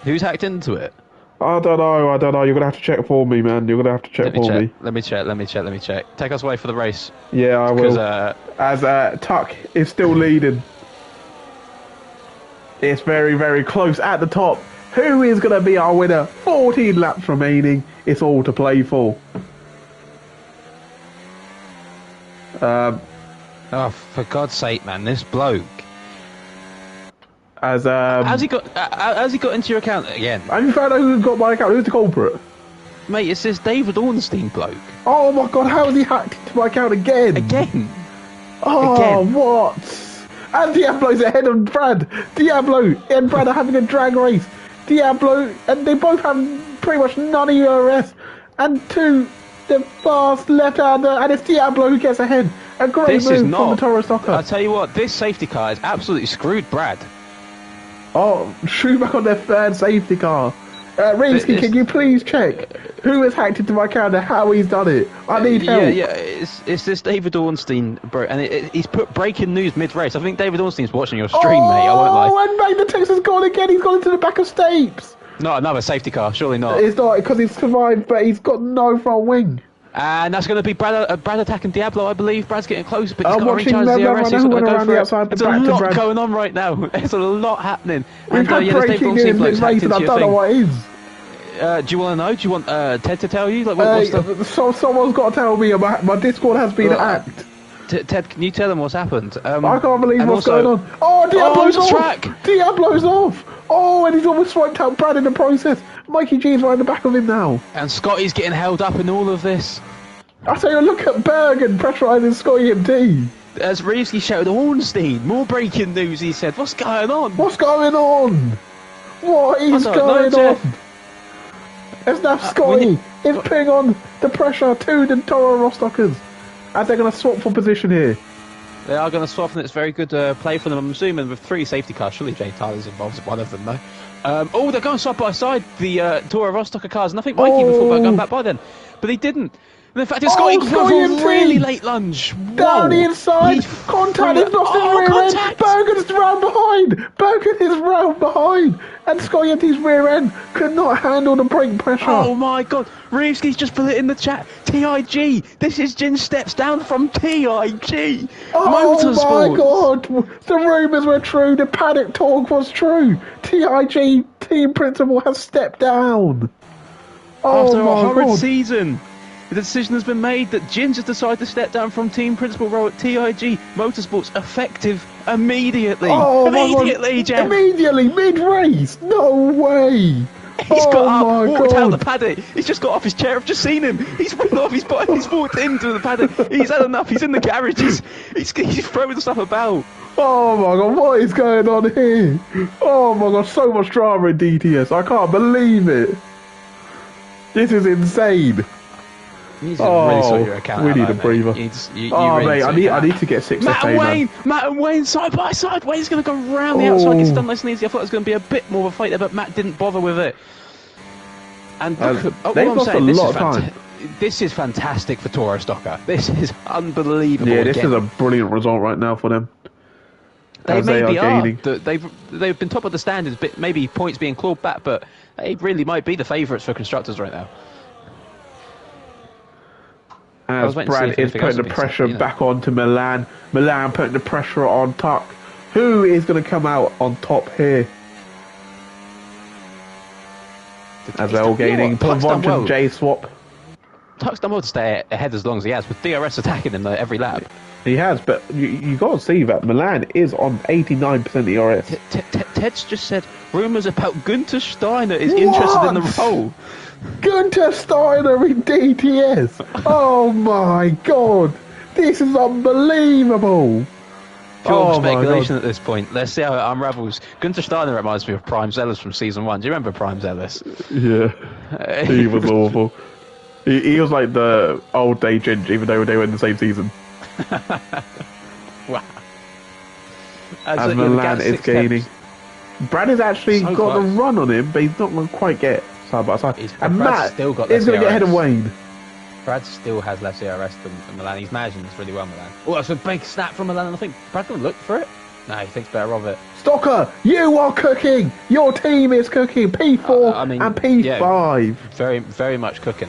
Who's hacked into it? I don't know. You're going to have to check for me, man. You're going to have to check for me. Let me check. Take us away for the race. Yeah, I will. As Tuck is still leading. It's very, very close at the top. Who is going to be our winner? 14 laps remaining. It's all to play for. Oh, for God's sake, man! This bloke. How's he got into your account again? Have you found out who got my account? Who's the culprit? Mate, it says David Ornstein bloke. Oh my god, how has he hacked into my account again? Again? Oh, Again. What? And Diablo's ahead of Brad. Diablo and Brad are having a drag race. Diablo, and they both have pretty much none of URS. And two, the fast left-hander, and it's Diablo who gets ahead. A great This is move from the not. Toro Stocker. I'll tell you what, this safety car has absolutely screwed Brad. Oh, Schumacher on their third safety car. Reevesky, can you please check who has hacked into my account and how he's done it? I need help. Yeah, it's this David Ornstein, bro, and he's put breaking news mid-race. I think David Ornstein's watching your stream, mate. I won't lie. Oh, and mate, the text has gone again. He's gone into the back of Stapes. Not another safety car, surely not. It's not because he's survived, but he's got no front wing. And that's going to be Brad attacking Diablo, I believe. Brad's getting close, but he's I'm got to watching recharge them the DRS. He's run got to go around for the it. outside, There's a back to lot Brad. going on right now. There's a lot happening. We've And had yeah, there's David breaking Ornstein news bloke's hacked mid-race, and into I your don't know thing. what it is. Do you want to know? Do you want Ted to tell you? Like, what's the... So someone's got to tell me about my Discord has been hacked. Ted, can you tell them what's happened? I can't believe and what's also- going on. Oh, Diablo's on off! track! Diablo's off! Oh, and he's almost swiped out Brad in the process. Mikey G's right in the back of him now. And Scotty's getting held up in all of this. I say, look at Bergen pressurising Scotty MD. As Reevesky shouted, Ornstein, more breaking news, he said. What's going on? What's going on? What is I don't going know, on? It's now Scotty is putting on the pressure to the Toro Rostockers as they're going to swap for position here. They are going to swap, and it's very good play for them. I'm assuming with 3 safety cars. Surely Jay Tyler's involved in one of them, though. They're going side by side, the Toro Rostocker cars, and I think Mikey even thought about going back by then. But he didn't. And in fact, it's Scotty going Scotty for a MT. really late lunge. Down the Whoa. inside, He's contact, he's lost his rear end, contact. Bergen's round behind, Bergen is round behind, and Scotty MT's rear end could not handle the brake pressure. Oh my god, Reevesky's just put it in the chat. TIG, this is Jin steps down from TIG. Oh Motorsport. my god, the rumours were true, the paddock talk was true. TIG team principal has stepped down. Oh After a my horrid god. season, the decision has been made that Jin has decided to step down from team principal role at TIG Motorsports, effective immediately. Oh my God. Immediately, Jeff. Immediately, mid-race, no way. He's got up, my walked out the God. paddock. He's just got off his chair. I've just seen him. He's fallen off his bike. He's walked into the paddock. He's had enough. He's in the garage. He's throwing stuff about. Oh my god, what is going on here? Oh my god, so much drama in DTS. I can't believe it. This is insane. You need to really sort your account we out, need though, a breather. mate. You Oh really mate, sort I your need to get 6 Matt FA, and man. Wayne, side by side. Wayne's going to go round the outside, gets Oh. done nice and easy. I thought it was going to be a bit more of a fight there, but Matt didn't bother with it. And look, all they've I'm lost saying, a lot of time. This is fantastic for Toro Stocker. This is unbelievable. Yeah, this again. is a brilliant result right now for them. They as they maybe are are. gaining. They've been top of the standards, but maybe points being clawed back, but they really might be the favourites for constructors right now. As waiting to see Brad if is anything else putting has the been pressure said, you know. back onto Milan. Milan putting the pressure on Tuck. Who is going to come out on top here? As they're all gaining. Tuck's done Pavont well. and J swap. Tuck's done well to stay ahead as long as he has, with DRS attacking him every lap. He has, but you got to see that Milan is on 89% ERS. Ted's just said rumours about Günther Steiner is interested in the What? role. Günther Steiner in DTS. Oh my god. This is unbelievable. Pure Oh my speculation God. at this point. Let's see how it unravels. Günther Steiner reminds me of Prime Zealous from season 1. Do you remember Prime Zealous? Yeah, he was awful. He was like the old day Ginge, even though they were in the same season. Wow. As Milan is gaining. Brad has actually So got a close. run on him, but he's not going to quite get side by side. And Brad's Matt still got is less going to get ahead of ERS. Wayne. Brad still has less ERS than Milan. He's managing this really well, Milan. Oh, that's a big snap from Milan. I think Brad's going to look for it. No, he thinks better of it. Stocker, you are cooking. Your team is cooking. P4 I mean, and P5. Very, very much cooking.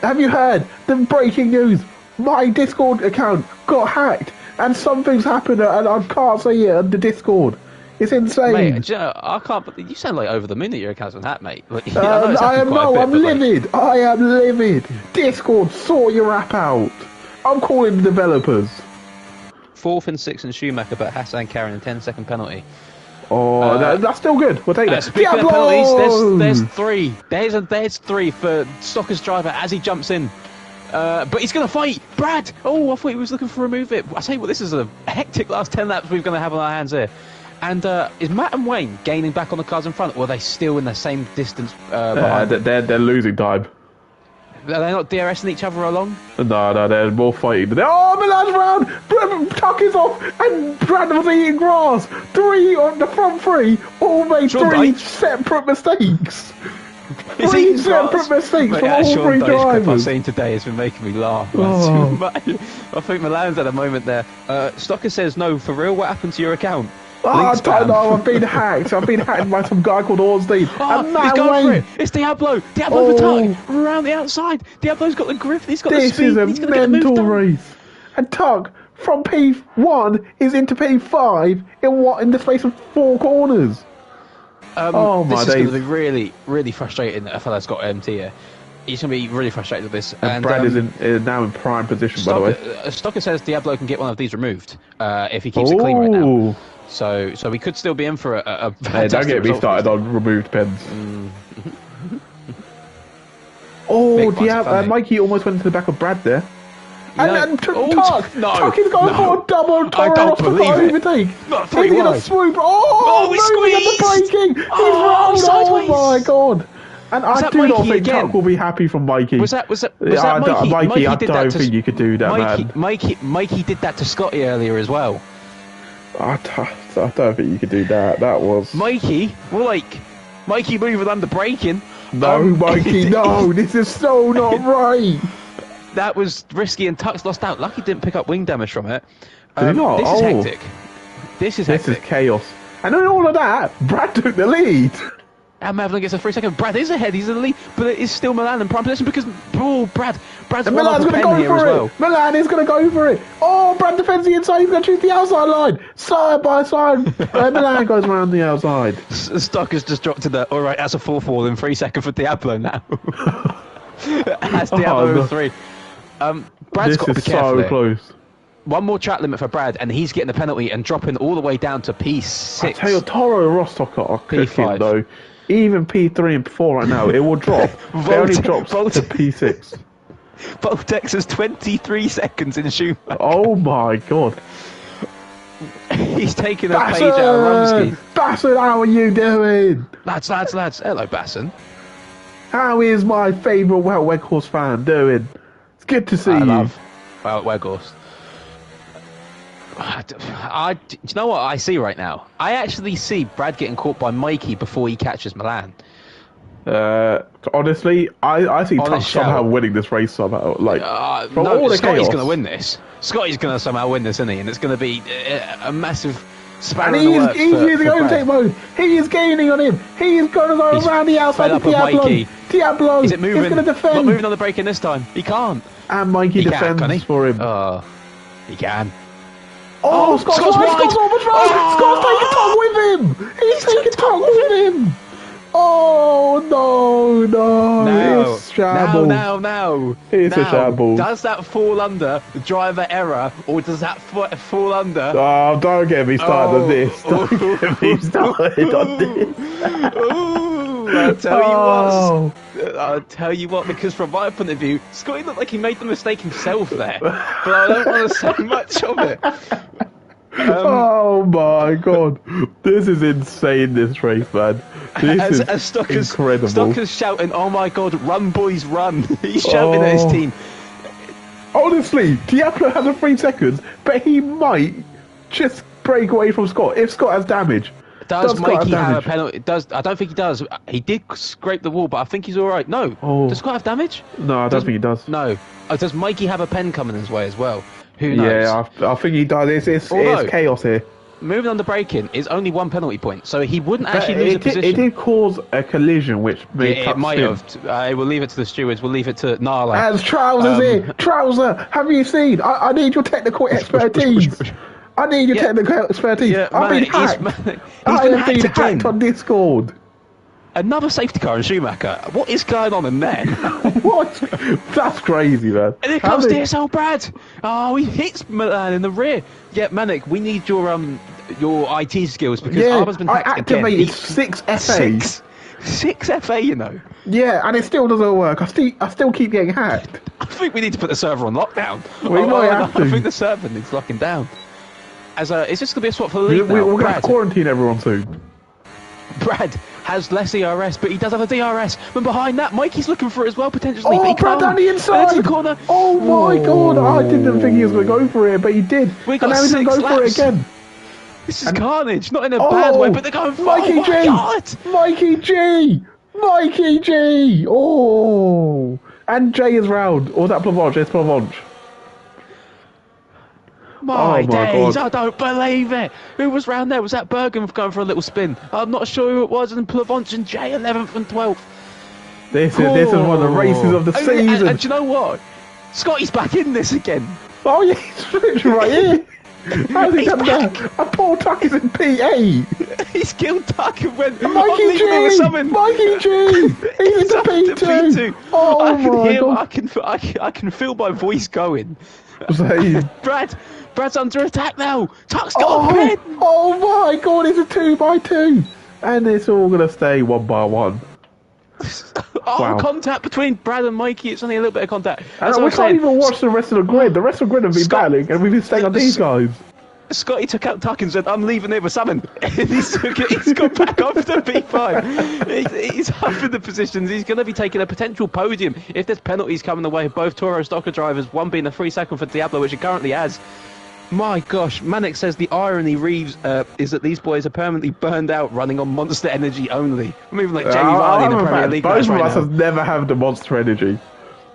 Have you heard the breaking news? My Discord account got hacked and something's happened and I can't say it on the Discord. It's insane. Mate, do you know, I can't. You sound like over the moon that you're a Casman hat, mate. Like, I know it's I happened am quite a no, bit, I'm but, like, livid. I am livid. Discord, sort your app out. I'm calling the developers. 4th and 6th and Schumacher, but Hassan Karen a 10-second penalty. Oh, that's still good. We'll take that. Speaking of penalties, there's three. There's three for Stocker's driver as he jumps in. But he's going to fight Brad. Oh, I thought he was looking for a move it. I tell you what, this is a hectic last 10 laps we're going to have on our hands here. And is Matt and Wayne gaining back on the cars in front, or are they still in the same distance behind? They're losing time. Are they not DRSing each other along? No, they're more fighting. Oh, Milan's round! Tuck is off, and Brad was eating grass. Three on the front three, all made three separate mistakes. Three separate mistakes from all three drivers. I've seen today has been making me laugh. Oh. I think Milan's at a moment there. Stocker says, no, for real, what happened to your account? I don't know, I've been hacked. I've been hacked by some guy called Orstein. He's going for it. It's Diablo. Diablo for Tuck. Around the outside. Diablo's got the grip. He's got the speed. This is a mental race. And Tuck, from P1, is into P5 in the space of 4 corners. My days. This is going to be really, really frustrating that a fella's got MT here. He's going to be really frustrated with this. And Brad is now in prime position, by the way. Stocker says Diablo can get one of these removed if he keeps it clean right now. So we could still be in for a hey, don't get me started on removed pens. Mikey almost went into the back of Brad there. And Tuck is going for a double Toro overtake. He's going to swoop. He's moving at the braking. He's rolled. Oh my god. And I do not think Tuck will be happy from Mikey. Was that Mikey? Mikey, I don't think you could do that, man. Mikey did that to Scotty earlier as well. I don't think you could do that. That was Mikey. Mikey moving under braking. No, Mikey, no. This is so not right. That was risky, and Tuck's lost out. Lucky didn't pick up wing damage from it. Did he not? This is hectic. This is chaos. And in all of that, Brad took the lead. And Madeline gets a 3 second. Brad is ahead. He's in the lead, but it is still Milan in prime position because Brad's Milan's going to go for it. Well. Milan is going to go for it. Oh, Brad defends the inside. He's going to choose the outside line. Side by side. Milan goes around the outside. Stock has just dropped to the. All right, that's a 4-4 in 3 seconds for Diablo now. That's Diablo 3. Brad's got to be careful. This is so close. One more track limit for Brad, and he's getting the penalty and dropping all the way down to P6. I tell you, Toro and Rostock are cooking though. Even P3 and P4 right now, it will drop. It only drops to P6. Voltex is 23 seconds in Schumacher. Oh my god. He's taking a page out of Rumsky. Basson, how are you doing? Lads. Hello, Basson. How is my favourite Weghorst fan doing? It's good to see you. Love Weghorst. Do you know what I see right now? I actually see Brad getting caught by Mikey before he catches Milan. Honestly, I see Tuck somehow winning this race somehow. Scotty's going to win this. Scotty's going to somehow win this, isn't he? And it's going to be a massive spanner in the works. He's using overtake mode. He is gaining on him. He is going to go around the outside of Diablo. Diablo. Is it moving? He's going to defend. Not moving on the braking this time. He can't. And Mikey defends for him. He can. Oh, Scott's wide! Scott's taking Tuck with him! He's taking Tuck with him! Oh, no! It's shambles. Now. It's a shambles. Does that fall under the driver error, or does that fall under... Oh, don't get me started on this. Don't get me started on this. I'll tell you what, because from my point of view, Scotty looked like he made the mistake himself there, but I don't want to say much of it. Oh my god, this is insane, this race, man. This is incredible. Stocker's shouting, oh my god, run boys, run. He's shouting at his team. Honestly, Diablo has a 3 seconds, but he might just break away from Scott if Scott has damage. Does Mikey have a penalty? I don't think he does. He did scrape the wall, but I think he's all right. No. Does Scott have damage? No, I don't think he does. No. Does Mikey have a pen coming his way as well? Who knows? Yeah, I think he does. It's chaos here. Moving on the braking is only 1 penalty point, so he wouldn't actually lose a position. It did cause a collision, which made it might have. We'll leave it to the stewards. We'll leave it to Nala. As Trousers here. Trouser, have you seen? I need your technical expertise. I need your Yeah. technical expertise. Yeah, I've been Manic, he's- hacked. Manic- I he's been have been hacked again. hacked on Discord. Another safety car in Schumacher. What is going on in there? What? That's crazy, man. And here How comes they- DSL Brad. Oh, he hits Milan in the rear. Yeah, Manic, we need your IT skills because Yeah, Arba's been I hacked again. activated 6 FA. Six FA, you know. Yeah, and it still doesn't work. I still keep getting hacked. I think we need to put the server on lockdown. We might have to. I think the server needs locking down. Is this going to be a swap for the lead We're now? going to have Brad, to quarantine everyone soon. Brad has less ERS, but he does have a DRS. And behind that, Mikey's looking for it as well, potentially. but Oh, he Brad can't. down the And inside! into the corner. Oh my god, I didn't think he was going to go for it, but he did. We And got now he's going to 6 go for it laps. again. This is carnage, not in a bad way, but they're going for Mikey oh my G! God! Mikey G! Mikey G! Oh! And Jay is round. Or is that Plavonch? It's Plavonch. My Oh my days, God. I don't believe it. Who was round there? Was that Bergen going for a little spin? I'm not sure who it was, and Plavonch and Jay 11th and 12th. This is one of the races of the season. And do you know what? Scotty's back in this again. Oh yeah, he's literally right here. How's he He's done that? And Paul Tuck is in P8. He's killed Tuck and went. I'm Mikey leaving it with G! someone. Mikey G! He's into up to P2. Oh I can my hear. god. I can feel my voice going. Saying, Brad's under attack now. Tuck's got a pin. oh my god, it's a 2x2. And it's all going to stay 1x1. Oh, Wow. contact between Brad and Mikey. It's only a little bit of contact. That's And what we I'm can't saying. even watch the rest of the grid. The rest of the grid have been Scott- battling, and we've been staying on these guys. Scotty took out Tuck and said, I'm leaving it with Salmon. he's got back up to P5. He's up in the positions. He's going to be taking a potential podium if there's penalties coming the way of both Toro Stocker drivers, one being a 3-second for Diablo, which he currently has. My gosh, Manic says the irony, Reeves, is that these boys are permanently burned out running on Monster Energy only. I'm even like Jamie Vardy in the Premier League. Both guys of right us now. have never had the monster energy.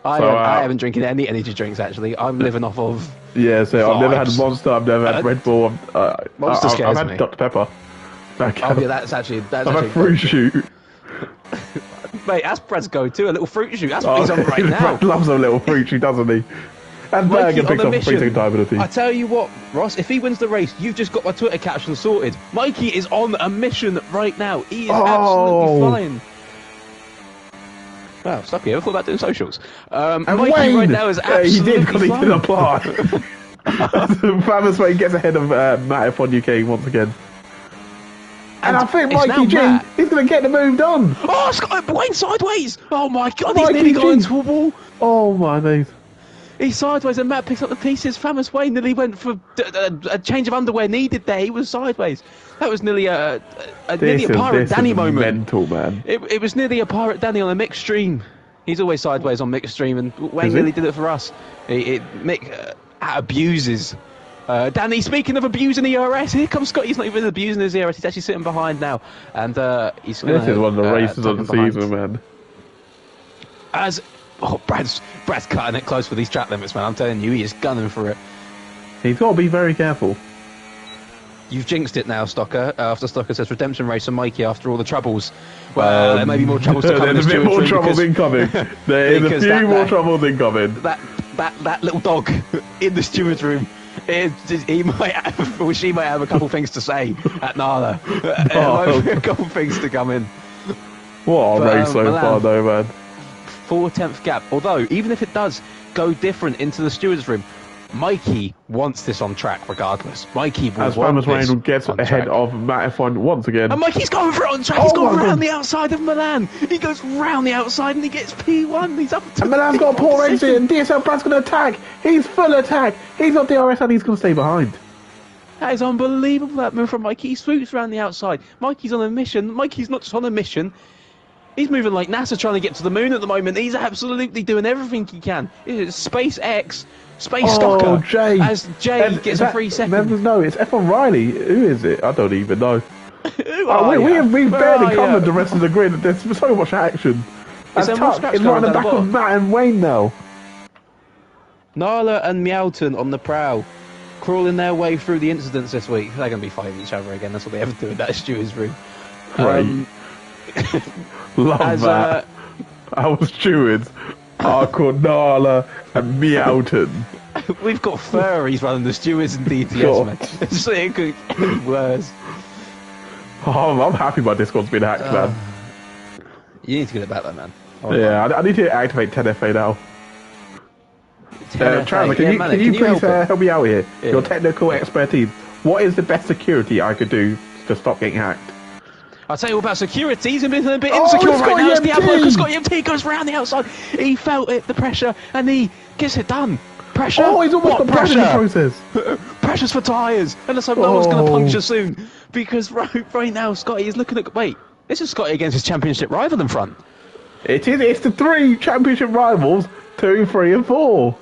I So, haven't drinking any energy drinks, actually. I'm living off of... Yeah, so I've never had Vibes. Monster, I've never had Red Bull. Monster I've scares had me. Dr. Pepper. Oh, yeah, that's I've had actually... Fruit Shoot. Mate, that's Brad's go-to, a little fruit shoot. That's what he's on right now. Brad loves a little Fruit Shoot, doesn't he? And Mikey Bergen on picks a up a mission. 3-second time penalty. I tell you what, Ross, if he wins the race, you've just got my Twitter caption sorted. Mikey is on a mission right now. He is absolutely flying. Wow, stuck here. I thought about doing socials. And Mikey Wayne, right now is he absolutely did because he didn't flying. apply. Famous Wayne gets ahead of Matt F1 UK once again. And I think it's now Mikey G Matt. is going to get the move done. Oh, Scott, Wayne sideways. Oh my God, Mikey he's nearly G. gone into a wall. Oh my days. He's sideways and Matt picks up the pieces. Famous Wayne nearly went for a change of underwear needed there. He was sideways. That was nearly a Pirate Danny moment. Mental, man. It was nearly a Pirate Danny on a mixed stream. He's always sideways on mixed stream, and Wayne Is he? nearly did it for us. Mick abuses. Danny, speaking of abusing ERS, here comes Scott. He's not even abusing his ERS. He's actually sitting behind now, and he's. Gonna, This is one of the races of the tuck him behind. season, man. Brad's cutting it close for these track limits, man. I'm telling you, he is gunning for it. He's got to be very careful. You've jinxed it now, Stocker. After Stocker says redemption race for Mikey after all the troubles. Well, there may be more troubles to come. There's a bit more troubles incoming. There is a because few more troubles incoming. That little dog in the steward's room. He might have, or she might have a couple things to say at Nala. A couple things to come in. What a But, race so Milan, far, though, man. 4/10th gap. Although, even if it does go different into the steward's room, Mikey wants this on track regardless. Mikey will As want Famous this Rain gets on ahead track. of Matt F1 once again. And Mikey's going for it on track. Oh He's gone my round God. the outside of Milan. He goes round the outside and he gets P1. He's up to And Milan's got a P1 poor position. exit, and DSL Brad's going to attack. He's full attack. He's got DRS, and he's going to stay behind. That is unbelievable, that move from Mikey. He swoops around the outside. Mikey's on a mission. Mikey's not just on a mission. He's moving like NASA trying to get to the moon at the moment. He's absolutely doing everything he can. It's SpaceX, Space Stocker. Jay. As Jay gets a 3 second. No, it's F1 Riley. Who is it? I don't even know. Who are We've ya? barely Where are covered ya? the rest of the grid. There's so much action. Is And there more Tuck scraps is going right on the down back the of bottom? Matt and Wayne now. Nala and Meowton on the prow, crawling their way through the incidents this week. They're going to be fighting each other again. That's what they ever do in that steward's room. Great. Love that. Our stewards are called Nala and Meowton. We've got furries running the stewards and DTS, Sure. man. So it could get any worse. Oh, I'm happy my Discord's been hacked, man. You need to get about that, man. Yeah, I need to activate 10FA now. 10FA. Travis, Yeah, can man, you please help help me out here? Yeah. Your technical expertise. What is the best security I could do to stop getting hacked? I'll tell you all about security. He's a bit Oh, insecure it's right got now. It's Diablo EMT. because Scott EMT goes round the outside. He felt it, the pressure, and he gets it done. Pressure. Oh, he's almost What got pressure in the pressure? process. Pressures for tyres. And let's hope no one's going to Oh. puncture soon. Because right now, Scotty is looking at... Wait, this is Scotty against his championship rival in front. It is. It's the 3 championship rivals, 2, 3, and 4.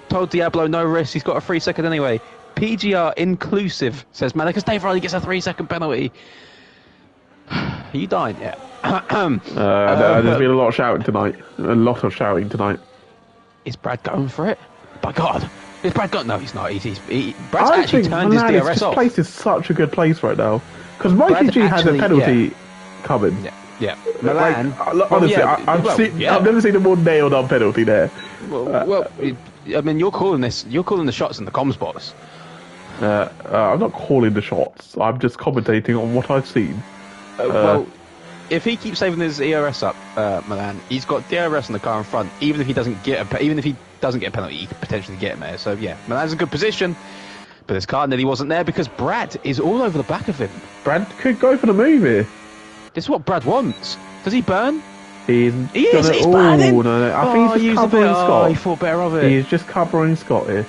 Told Diablo no risk. He's got a 3 second anyway. PGR inclusive, says Malika. Dave Riley gets a 3 second penalty. Are you dying yet? There's been a lot of shouting tonight. A lot of shouting tonight. Is Brad going for it? By God. Is Brad going? No, he's not. Brad's I actually think turned his Milan, DRS this off. place is such a good place right now. Because Mikey Brad G has a actually- penalty coming. Yeah. Like, Milan. honestly, I've never seen a more nailed on penalty there. I mean, you're calling the shots in the comms box. I'm not calling the shots. I'm just commentating on what I've seen. Well, if he keeps saving his ERS up, Milan, he's got DRS in the car in front. Even if he doesn't get a penalty, he could potentially get him there. So yeah, Milan's in good position. But his car nearly wasn't there because Brad is all over the back of him. Brad could go for the move here. This is what Brad wants. Does he burn? He's He's burning. No. I think he's used just a bit. covering Scott. He thought better of it. He's just covering Scott here.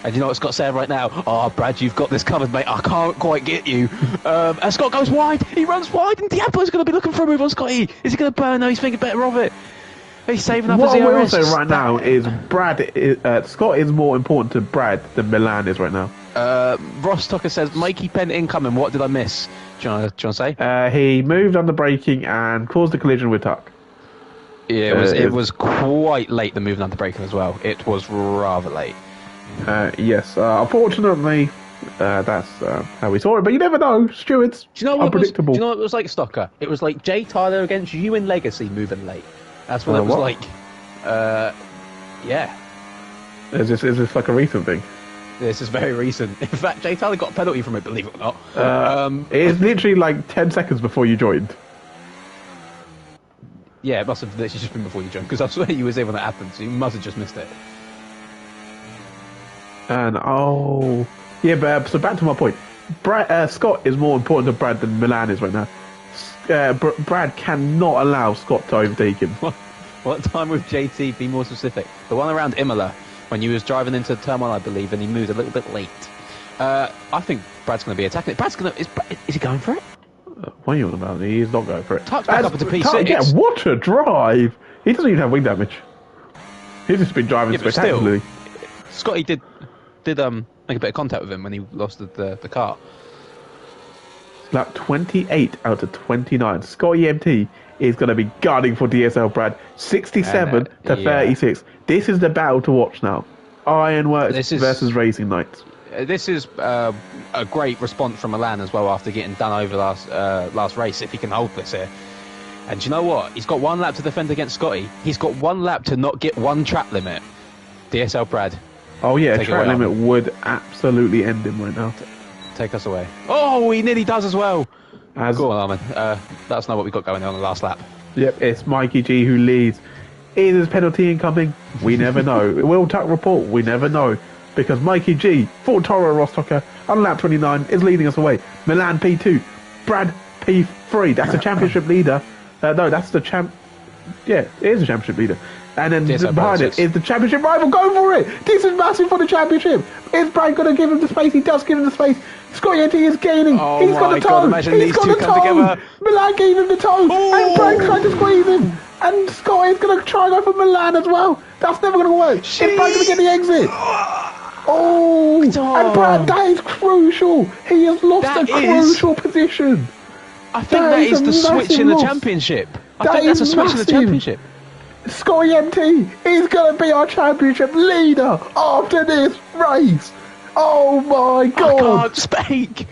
And you know what Scott's saying right now? Oh, Brad, you've got this covered, mate. I can't quite get you. And Scott goes wide. He runs wide, and Diablo's going to be looking for a move on Scotty. Is he going to burn? No, he's thinking better of it. He's saving up What his I will ERS. say right now is Scott is more important to Brad than Milan is right now. Ross Tucker says, Mikey Penn incoming. What did I miss? Do you want to say? He moved under braking and caused a collision with Tuck. Yeah, it was quite late, the moving under braking as well. It was rather late. Yes, unfortunately, that's how we saw it. But you never know. Stewards, Do you know what unpredictable. do you know what it was like, Stocker? It was like Jay Tyler against you in Legacy moving late. That's what it was what? like. Yeah. Is this like a recent thing? This is very recent. In fact, Jay Tyler got a penalty from it, believe it or not. It is literally like 10 seconds before you joined. Yeah, it must have literally just been before you joined, because I swear you was there when that happened, so you must have just missed it. And but so back to my point. Scott is more important to Brad than Milan is right now. Brad cannot allow Scott to overtake him. What time with JT, be more specific? The one around Imola, when you was driving into the turmoil, I believe, and he moved a little bit late. I think Brad's going to be attacking it. Is he going for it? What are you on about? He's not going for it. Tuck's back up into P6. Yeah, what a drive! He doesn't even have wing damage. He's just been driving Yeah, but still, spectacularly. Scotty did make a bit of contact with him when he lost the car. Lap 28 out of 29. Scott EMT is going to be gunning for DSL Brad. 67 to 36. This is the battle to watch now. Ironworks versus Racing Knights. This is a great response from Milan as well after getting done over last race, if he can hold this here. And do you know what? He's got 1 lap to defend against Scotty. He's got 1 lap to not get 1 trap limit. DSL Brad. Oh yeah, Take it track away, limit Armin. would absolutely end him right now. Take us away. Oh, he nearly does as well. As Go on, Armin. Let us know what we got going on the last lap. Yep, it's Mikey G who leads. Is his penalty incoming? We never know. Will Tuck report? We never know. Because Mikey G, Ford Toro Rostocker, on lap 29, is leading us away. Milan P2, Brad P3. That's the championship leader. No, that's the champ. Yeah, it is the championship leader. And then DSL behind Brad, it is the championship rival. Go for it! This is massive for the championship. Is Brad going to give him the space? He does give him the space. Scotty Eddie is gaining. Oh He's got my the God, toe. imagine He's these got two the come toe. together. Milan gave him the toe. Oh. And Brad tried to squeeze him. And Scott is going to try and go for Milan as well. That's never going to work. Is Brad going to get the exit? Oh, and Brad, that is crucial. He has lost That a crucial position. I think That that is is a the switch massive in the loss. championship. I That think that's a is switch in the massive. championship. Scotty MT is going to be our championship leader after this race. Oh my I God. can't speak.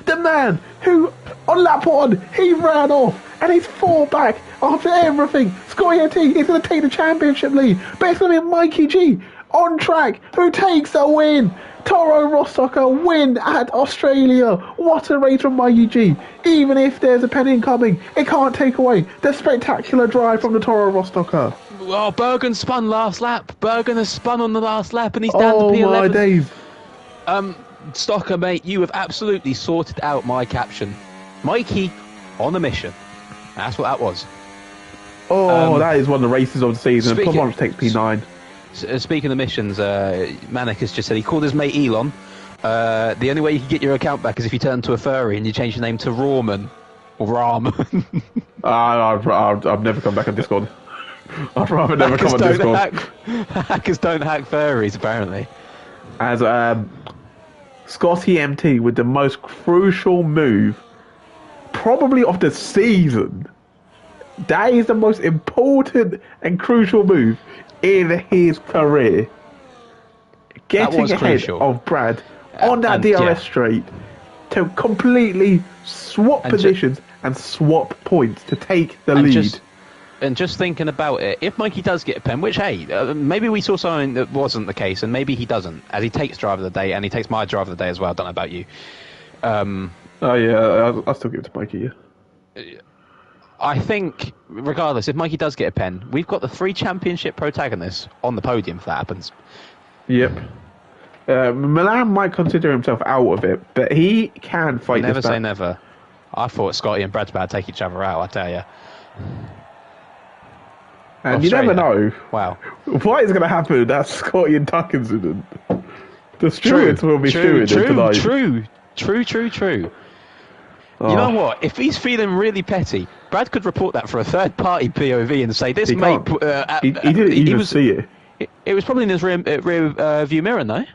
The man who, on lap 1, he ran off and he's 4 back after everything. Scotty MT is going to take the championship lead, but it's going to be Mikey G on track who takes the win. Toro Rostocker win at Australia. What a race from Mikey G. Even if there's a pen incoming, it can't take away the spectacular drive from the Toro Rostocker. Oh, Bergen spun last lap. Bergen has spun on the last lap and he's down to P11. Oh my days. Stocker, mate, you have absolutely sorted out my caption. Mikey on a mission. That's what that was. Oh, that is one of the races of the season. Plavonch takes P9. Speaking of missions, Manik has just said he called his mate Elon. The only way you can get your account back is if you turn to a furry and you change your name to Rawman. Or Ram. I've never come back on Discord. I'd rather never come on Discord. Hackers don't hack furries, apparently. As Scotty MT with the most crucial move, probably of the season. That is the most important and crucial move in his career. Getting ahead crucial. of Brad on that DRS straight to completely swap positions and swap points to take the lead. And just thinking about it, if Mikey does get a pen, which, hey, maybe we saw something that wasn't the case, and maybe he doesn't, as he takes driver of the day, and he takes my driver of the day as well. I don't know about you. Oh, yeah, I'll still give it to Mikey, yeah. I think, regardless, if Mikey does get a pen, we've got the 3 championship protagonists on the podium if that happens. Yep. Milan might consider himself out of it, but he can fight Never this say back. never. I thought Scotty and Brad's about to take each other out, I tell you. And you never know. Wow. What is going to happen in that Scotty and Tuck incident? The stewards will be stewing tonight. True. Oh. You know what? If he's feeling really petty, Brad could report that for a third-party POV and say, "This mate." He didn't even see it. It was probably in his rear view mirror, no?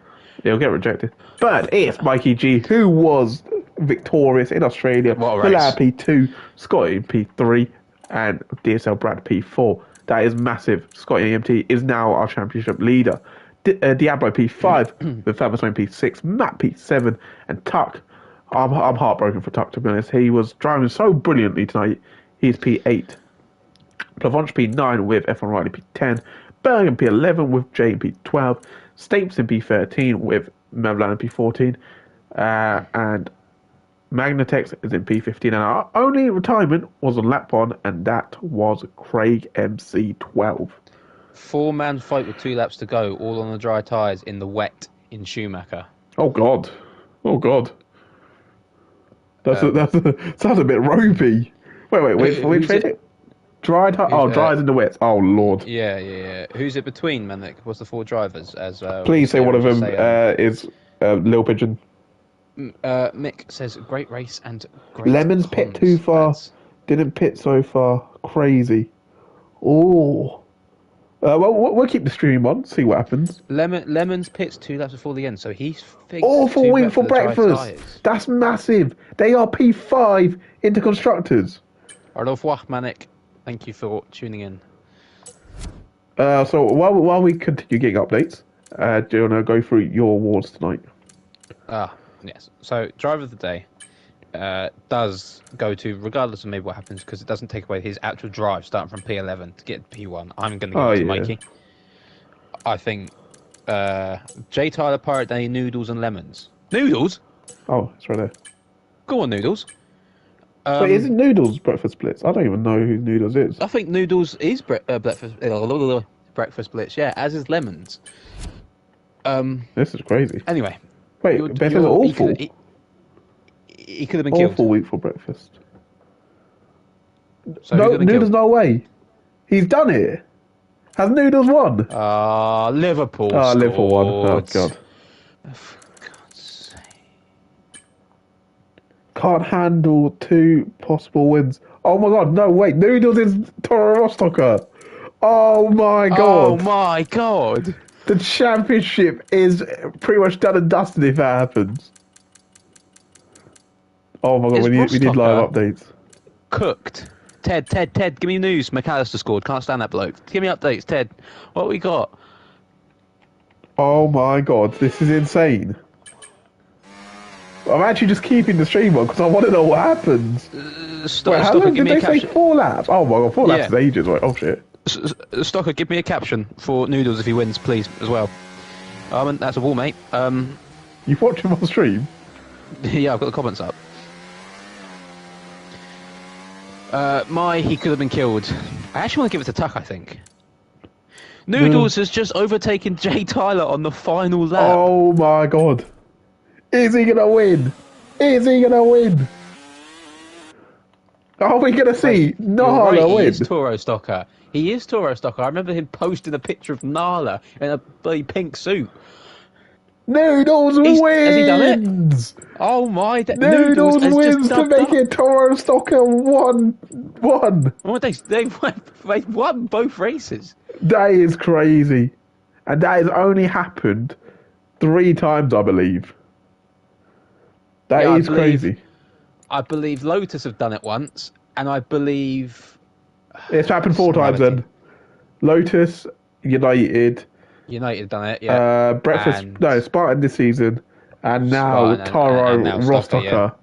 He'll get rejected. But it's Mikey G, who was victorious in Australia. Milan P2, Scotty P3, and DSL Brad P4. That is massive. Scotty EMT is now our championship leader. Diablo P5 with Faberstone P6, Matt P7, and Tuck. I'm heartbroken for Tuck, to be honest. He was driving so brilliantly tonight. He's P8. Plavonch P9 with F1 Riley P10. Bergen P11 with Jay P12. Stapes in P13 with Mevlan P14. And Magnatex is in P15. And our only retirement was on lap 1, and that was Craig MC12. 4-man fight with 2 laps to go, all on the dry tyres in the wet in Schumacher. Oh, God. That's sounds a bit ropey. Wait, which is it? Dry tyre? Oh, dries in the wet. Oh, Lord. Yeah. Who's it between, Manik? What's the 4 drivers? Please say one of them is Lil Pigeon. Mick says, great race and great Lemons pit too far. Didn't pit so far. Crazy. Oh. Well, we'll keep the stream on, see what happens. Lemons pits 2 laps before the end, so he's... Awful week for breakfast. That's massive. They are P5 into constructors. Au revoir, Manik. Thank you for tuning in. So while we continue getting updates, do you want to go through your awards tonight? Yes. So, driver of the day does go to, regardless of maybe what happens, because it doesn't take away his actual drive starting from P11 to get P1. I'm going to give it to Mikey. I think J. Tyler, Pirate Day, Noodles and Lemons. Noodles? Oh, it's right there. Go on, Noodles. Wait, is it Noodles Breakfast Blitz? I don't even know who Noodles is. I think Noodles is breakfast Blitz, yeah, as is Lemons. This is crazy. Anyway. Wait, Beth is awful. He could have been killed. Awful week for breakfast. So no, Noodles, no way. He's done it. Has Noodles won? Liverpool. Liverpool won. Oh, God. For God's sake. Can't handle 2 possible wins. Oh, my God. No, wait. Noodles is Toro Rostocker. Oh, my God. Oh, my God. The championship is pretty much done and dusted if that happens. Oh my God, we need live updates. Cooked. Ted, give me news. McAllister scored. Can't stand that bloke. Give me updates, Ted. What we got? Oh my God, this is insane. I'm actually just keeping the stream on because I want to know what happens. Wait, how Stocker, long give did me a they say? caption. 4 laps? Oh my god, 4 laps Yeah. is ages. Right? Oh shit. Stocker, give me a caption for Noodles if he wins, please, as well. And that's a wall, mate. You watch him on stream? Yeah, I've got the comments up. He could have been killed. I actually want to give it to Tuck, I think. Noodles has just overtaken Jay Tyler on the final lap. Oh my god. Is he gonna win? Is he gonna win? Are we gonna see You're Nala right, he win? is Toro Stocker. He is Toro Stocker. I remember him posting a picture of Nala in a bloody pink suit. Noodles Has he done it? wins! Oh my... Noodles has wins just to dubbed make up. it Toro Stocker 1-1. Oh, they won both races. That is crazy. And that has only happened 3 times, I believe. That Yeah, I is believe- crazy. I believe Lotus have done it once, and I believe It's happened 4 Some times other then. Lotus, United, United have done it. Yeah, Breakfast, and- no, Spartan this season, and now Spartan Toro and now Stocker,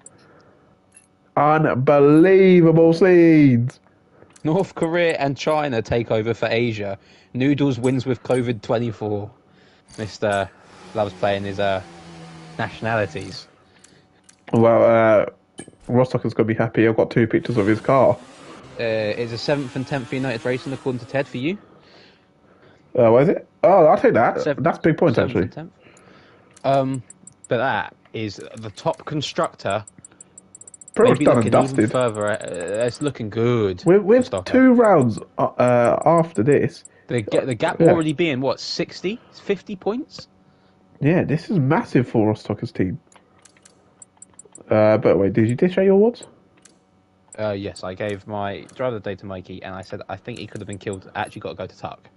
Rostocker. Unbelievable scenes. North Korea and China take over for Asia. Noodles wins with COVID-24. Mr. loves playing his nationalities. Well, Rostocker's going to be happy. I've got 2 pictures of his car. Is a 7th and 10th for United Racing according to Ted for you? What is it? Oh, I'll take that. Seven- That's big points, 7th actually. and 10th. But that is the top constructor. Pretty much Maybe done and looking even dusted. further. It's looking good. With for Stocker. 2 rounds after this, The gap Yeah. already being what, 60, 50 points? yeah, this is massive for Rostocker's team. But wait, did you dish out your awards? Yes, I gave my driver of the day to Mikey, and I said I think he could have been killed. I actually got to go to Tuck.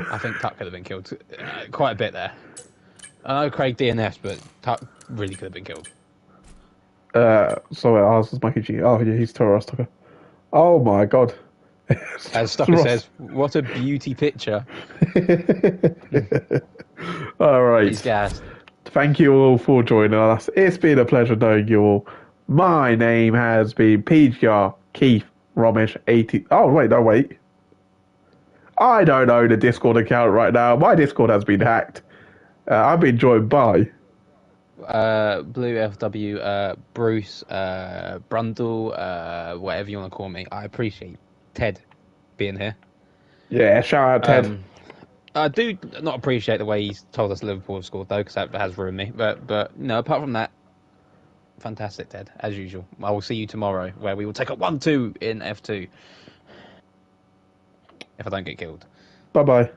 I think Tuck could have been killed quite a bit there. I know Craig DNS, but Tuck really could have been killed. So I asked Mikey G. Oh, yeah, he's Toro Rostocker. Oh my god. As Stocker says, what a beauty picture. All right. He's gassed. Thank you all for joining us. It's been a pleasure knowing you all. My name has been PGR Keith Romish 80. Oh, wait, no, wait. I don't own a Discord account right now. My Discord has been hacked. I've been joined by. Blue FW, Bruce, Brundle, whatever you want to call me. I appreciate Ted being here. Yeah, shout out Ted. I do not appreciate the way he's told us Liverpool have scored, though, because that has ruined me. But no, apart from that, fantastic, Ted, as usual. I will see you tomorrow, where we will take a 1-2 in F2. If I don't get killed. Bye bye.